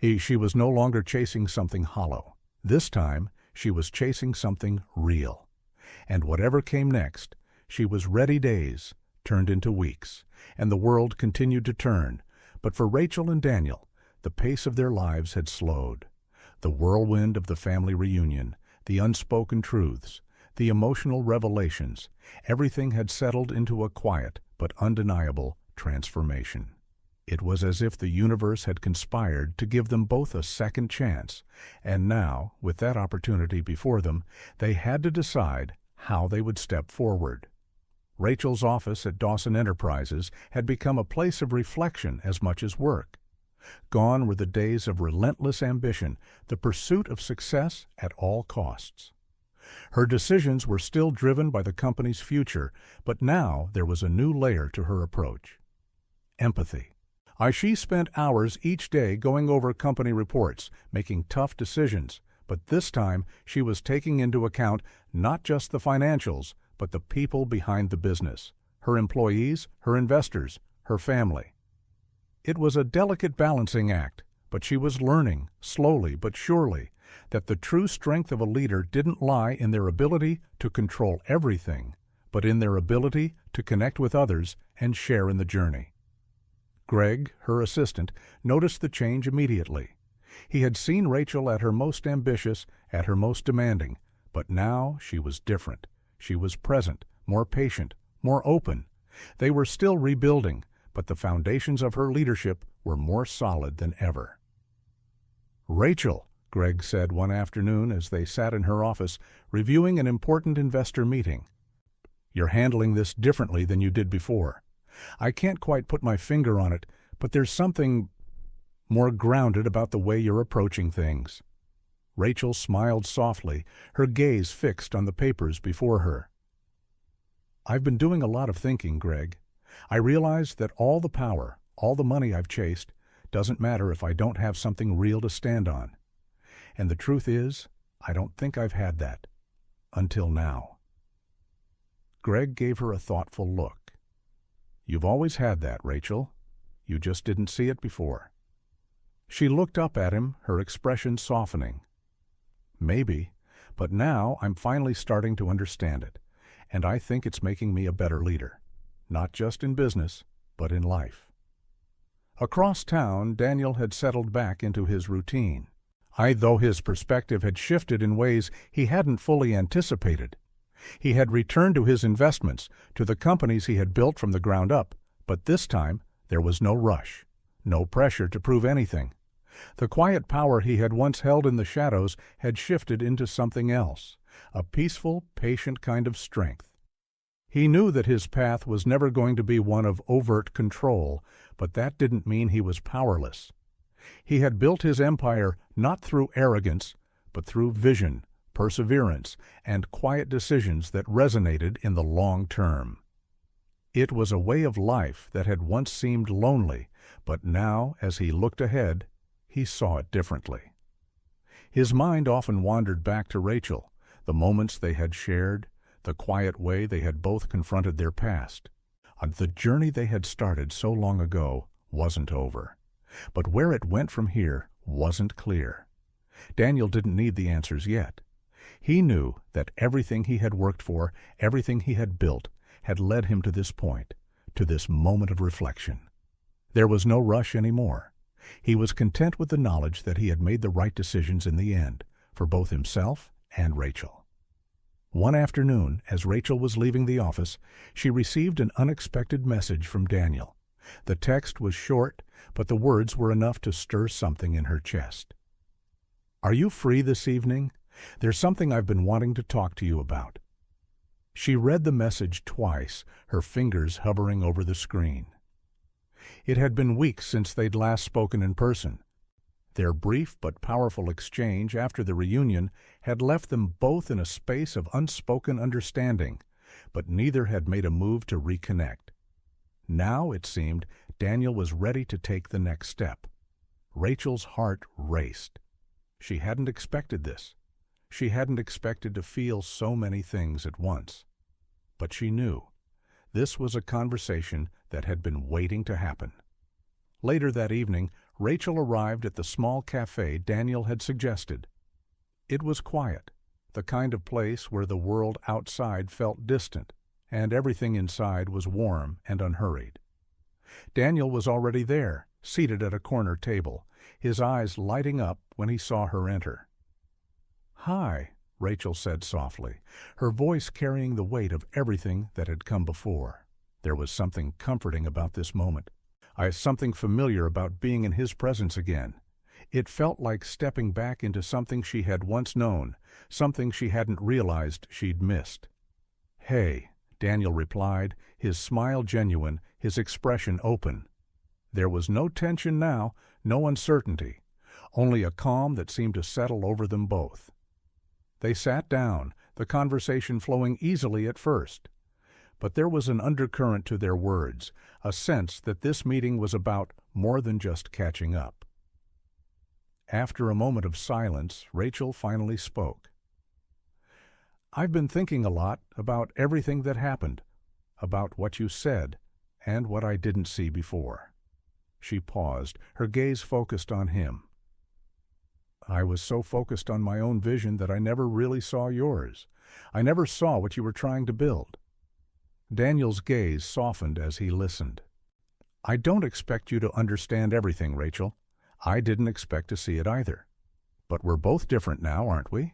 she was no longer chasing something hollow. This time, she was chasing something real. And whatever came next, she was ready. Days turned into weeks, and the world continued to turn. But for Rachel and Daniel, the pace of their lives had slowed. The whirlwind of the family reunion, the unspoken truths, the emotional revelations, everything had settled into a quiet but undeniable transformation. It was as if the universe had conspired to give them both a second chance, and now, with that opportunity before them, they had to decide how they would step forward. Rachel's office at Dawson Enterprises had become a place of reflection as much as work. Gone were the days of relentless ambition, the pursuit of success at all costs. Her decisions were still driven by the company's future, but now there was a new layer to her approach. Empathy. She spent hours each day going over company reports, making tough decisions, but this time she was taking into account not just the financials, but the people behind the business, her employees, her investors, her family. It was a delicate balancing act, but she was learning, slowly but surely, that the true strength of a leader didn't lie in their ability to control everything, but in their ability to connect with others and share in the journey. Greg, her assistant, noticed the change immediately. He had seen Rachel at her most ambitious, at her most demanding, but now she was different. She was present, more patient, more open. They were still rebuilding, but the foundations of her leadership were more solid than ever. "Rachel," Greg said one afternoon as they sat in her office reviewing an important investor meeting, "you're handling this differently than you did before. I can't quite put my finger on it, but there's something more grounded about the way you're approaching things." Rachel smiled softly, her gaze fixed on the papers before her. "I've been doing a lot of thinking, Greg. I realize that all the power, all the money I've chased, doesn't matter if I don't have something real to stand on. And the truth is, I don't think I've had that. Until now." Greg gave her a thoughtful look. "You've always had that, Rachel. You just didn't see it before." She looked up at him, her expression softening. "Maybe, but now I'm finally starting to understand it, and I think it's making me a better leader, not just in business, but in life." Across town, Daniel had settled back into his routine. Though his perspective had shifted in ways he hadn't fully anticipated. He had returned to his investments, to the companies he had built from the ground up, but this time there was no rush, no pressure to prove anything. The quiet power he had once held in the shadows had shifted into something else, a peaceful, patient kind of strength. He knew that his path was never going to be one of overt control, but that didn't mean he was powerless. He had built his empire not through arrogance, but through vision, perseverance, and quiet decisions that resonated in the long term. It was a way of life that had once seemed lonely, but now, as he looked ahead, he saw it differently. His mind often wandered back to Rachel, the moments they had shared, the quiet way they had both confronted their past. The journey they had started so long ago wasn't over, but where it went from here wasn't clear. Daniel didn't need the answers yet. He knew that everything he had worked for, everything he had built, had led him to this point, to this moment of reflection. There was no rush anymore. He was content with the knowledge that he had made the right decisions in the end, for both himself and Rachel. One afternoon, as Rachel was leaving the office, she received an unexpected message from Daniel. The text was short, but the words were enough to stir something in her chest. "Are you free this evening? There's something I've been wanting to talk to you about." She read the message twice, her fingers hovering over the screen. It had been weeks since they'd last spoken in person. Their brief but powerful exchange after the reunion had left them both in a space of unspoken understanding, but neither had made a move to reconnect. Now, it seemed, Daniel was ready to take the next step. Rachel's heart raced. She hadn't expected this. She hadn't expected to feel so many things at once. But she knew. This was a conversation that had been waiting to happen. Later that evening, Rachel arrived at the small cafe Daniel had suggested. It was quiet, the kind of place where the world outside felt distant, and everything inside was warm and unhurried. Daniel was already there, seated at a corner table, his eyes lighting up when he saw her enter. "Hi," Rachel said softly, her voice carrying the weight of everything that had come before. There was something comforting about this moment. Something familiar about being in his presence again. It felt like stepping back into something she had once known, something she hadn't realized she'd missed. "Hey," Daniel replied, his smile genuine, his expression open. There was no tension now, no uncertainty, only a calm that seemed to settle over them both. They sat down, the conversation flowing easily at first. But there was an undercurrent to their words, a sense that this meeting was about more than just catching up. After a moment of silence, Rachel finally spoke. "I've been thinking a lot about everything that happened, about what you said, and what I didn't see before." She paused, her gaze focused on him. "I was so focused on my own vision that I never really saw yours. I never saw what you were trying to build." Daniel's gaze softened as he listened. "I don't expect you to understand everything, Rachel. I didn't expect to see it either. But we're both different now, aren't we?"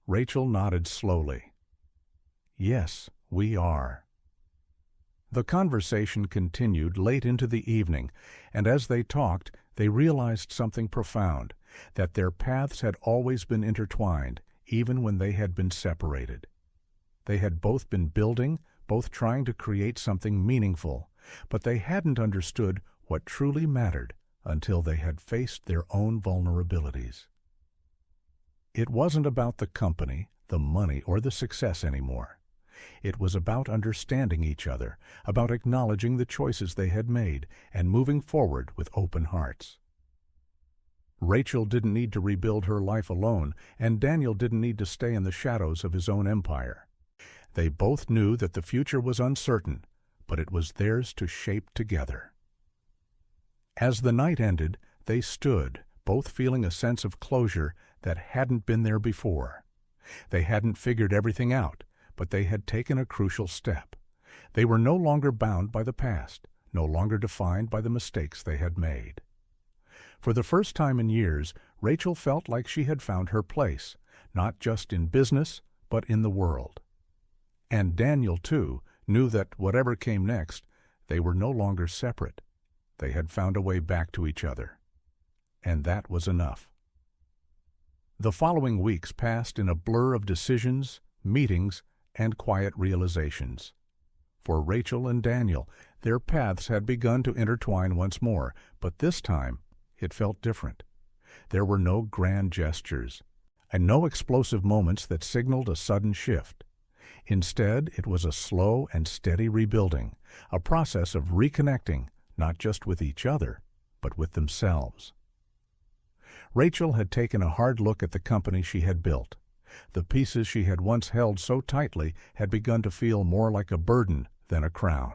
Rachel nodded slowly. "Yes, we are." The conversation continued late into the evening, and as they talked, they realized something profound, that their paths had always been intertwined, even when they had been separated. They had both been building, both trying to create something meaningful, but they hadn't understood what truly mattered until they had faced their own vulnerabilities. It wasn't about the company, the money, or the success anymore. It was about understanding each other, about acknowledging the choices they had made, and moving forward with open hearts. Rachel didn't need to rebuild her life alone, and Daniel didn't need to stay in the shadows of his own empire. They both knew that the future was uncertain, but it was theirs to shape together. As the night ended, they stood, both feeling a sense of closure that hadn't been there before. They hadn't figured everything out, but they had taken a crucial step. They were no longer bound by the past, no longer defined by the mistakes they had made. For the first time in years, Rachel felt like she had found her place, not just in business, but in the world. And Daniel, too, knew that whatever came next, they were no longer separate. They had found a way back to each other. And that was enough. The following weeks passed in a blur of decisions, meetings, and quiet realizations. For Rachel and Daniel, their paths had begun to intertwine once more, but this time it felt different. There were no grand gestures, and no explosive moments that signaled a sudden shift. Instead, it was a slow and steady rebuilding, a process of reconnecting, not just with each other, but with themselves. Rachel had taken a hard look at the company she had built. The pieces she had once held so tightly had begun to feel more like a burden than a crown.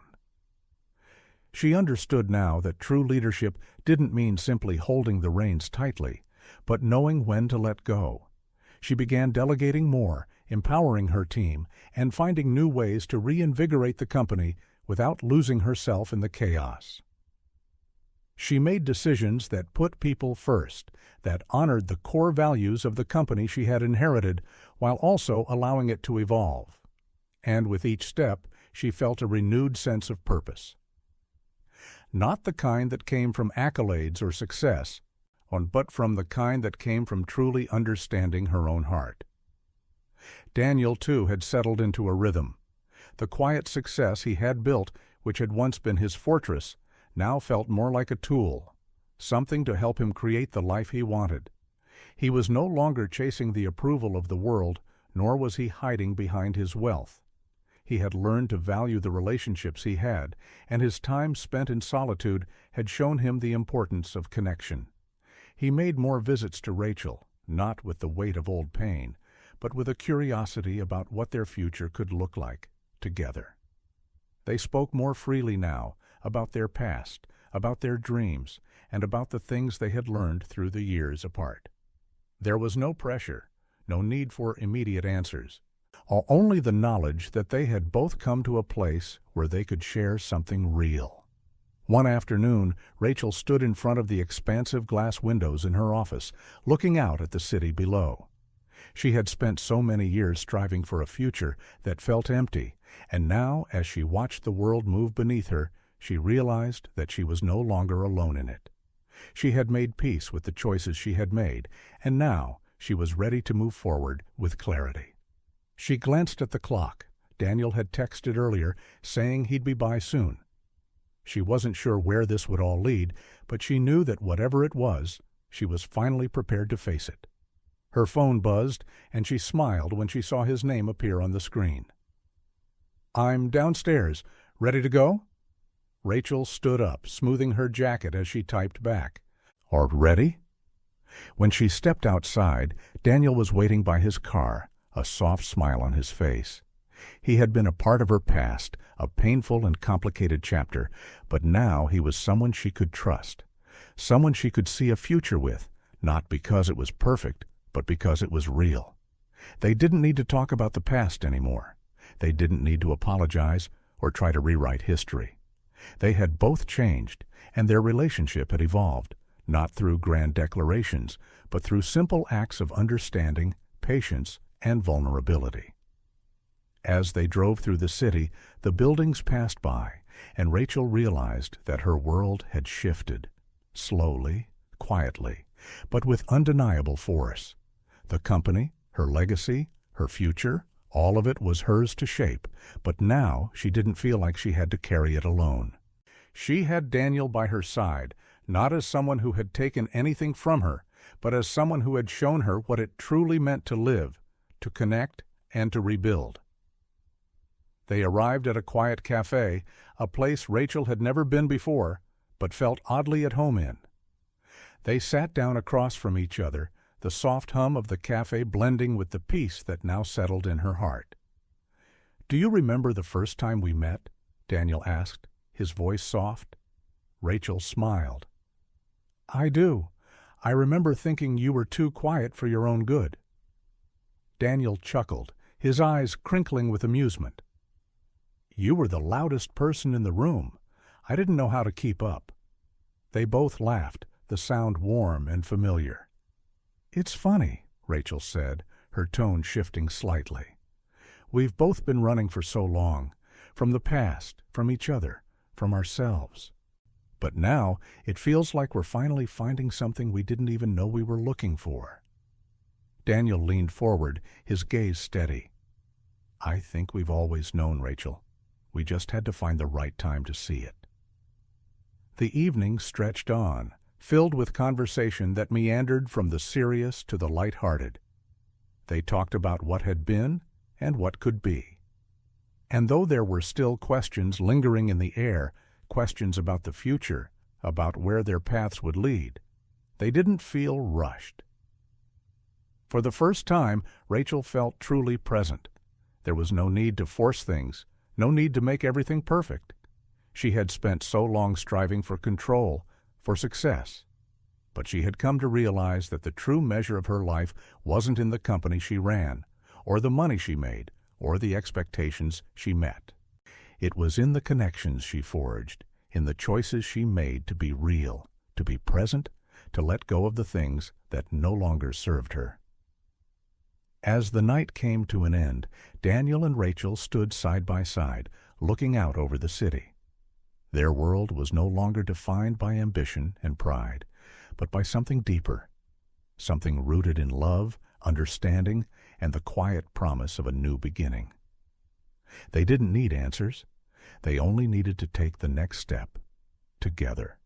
She understood now that true leadership didn't mean simply holding the reins tightly, but knowing when to let go. She began delegating more, empowering her team, and finding new ways to reinvigorate the company without losing herself in the chaos. She made decisions that put people first, that honored the core values of the company she had inherited, while also allowing it to evolve. And with each step, she felt a renewed sense of purpose. Not the kind that came from accolades or success, but from the kind that came from truly understanding her own heart. Daniel, too, had settled into a rhythm. The quiet success he had built, which had once been his fortress, now felt more like a tool, something to help him create the life he wanted. He was no longer chasing the approval of the world, nor was he hiding behind his wealth. He had learned to value the relationships he had, and his time spent in solitude had shown him the importance of connection. He made more visits to Rachel, not with the weight of old pain, but with a curiosity about what their future could look like together. They spoke more freely now about their past, about their dreams, and about the things they had learned through the years apart. There was no pressure, no need for immediate answers. Only the knowledge that they had both come to a place where they could share something real. One afternoon, Rachel stood in front of the expansive glass windows in her office, looking out at the city below. She had spent so many years striving for a future that felt empty, and now, as she watched the world move beneath her, she realized that she was no longer alone in it. She had made peace with the choices she had made, and now she was ready to move forward with clarity. She glanced at the clock. Daniel had texted earlier, saying he'd be by soon. She wasn't sure where this would all lead, but she knew that whatever it was, she was finally prepared to face it. Her phone buzzed, and she smiled when she saw his name appear on the screen. "I'm downstairs. Ready to go?" Rachel stood up, smoothing her jacket as she typed back. "Are ready?" When she stepped outside, Daniel was waiting by his car, a soft smile on his face. He had been a part of her past, a painful and complicated chapter, but now he was someone she could trust, someone she could see a future with, not because it was perfect, but because it was real. They didn't need to talk about the past anymore. They didn't need to apologize or try to rewrite history. They had both changed, and their relationship had evolved, not through grand declarations, but through simple acts of understanding, patience, and vulnerability. As they drove through the city, the buildings passed by, and Rachel realized that her world had shifted, slowly, quietly, but with undeniable force. The company, her legacy, her future, all of it was hers to shape, but now she didn't feel like she had to carry it alone. She had Daniel by her side, not as someone who had taken anything from her, but as someone who had shown her what it truly meant to live, to connect, and to rebuild. They arrived at a quiet cafe, a place Rachel had never been before, but felt oddly at home in. They sat down across from each other, the soft hum of the cafe blending with the peace that now settled in her heart. "Do you remember the first time we met?" Daniel asked, his voice soft. Rachel smiled. "I do. I remember thinking you were too quiet for your own good." Daniel chuckled, his eyes crinkling with amusement. "You were the loudest person in the room. I didn't know how to keep up." They both laughed, the sound warm and familiar. "It's funny," Rachel said, her tone shifting slightly. "We've both been running for so long, from the past, from each other, from ourselves. But now it feels like we're finally finding something we didn't even know we were looking for." Daniel leaned forward, his gaze steady. "I think we've always known, Rachel. We just had to find the right time to see it." The evening stretched on, filled with conversation that meandered from the serious to the light-hearted. They talked about what had been and what could be. And though there were still questions lingering in the air, questions about the future, about where their paths would lead, they didn't feel rushed. For the first time, Rachel felt truly present. There was no need to force things, no need to make everything perfect. She had spent so long striving for control, for success. But she had come to realize that the true measure of her life wasn't in the company she ran, or the money she made, or the expectations she met. It was in the connections she forged, in the choices she made to be real, to be present, to let go of the things that no longer served her. As the night came to an end, Daniel and Rachel stood side by side, looking out over the city. Their world was no longer defined by ambition and pride, but by something deeper, something rooted in love, understanding, and the quiet promise of a new beginning. They didn't need answers. They only needed to take the next step, together.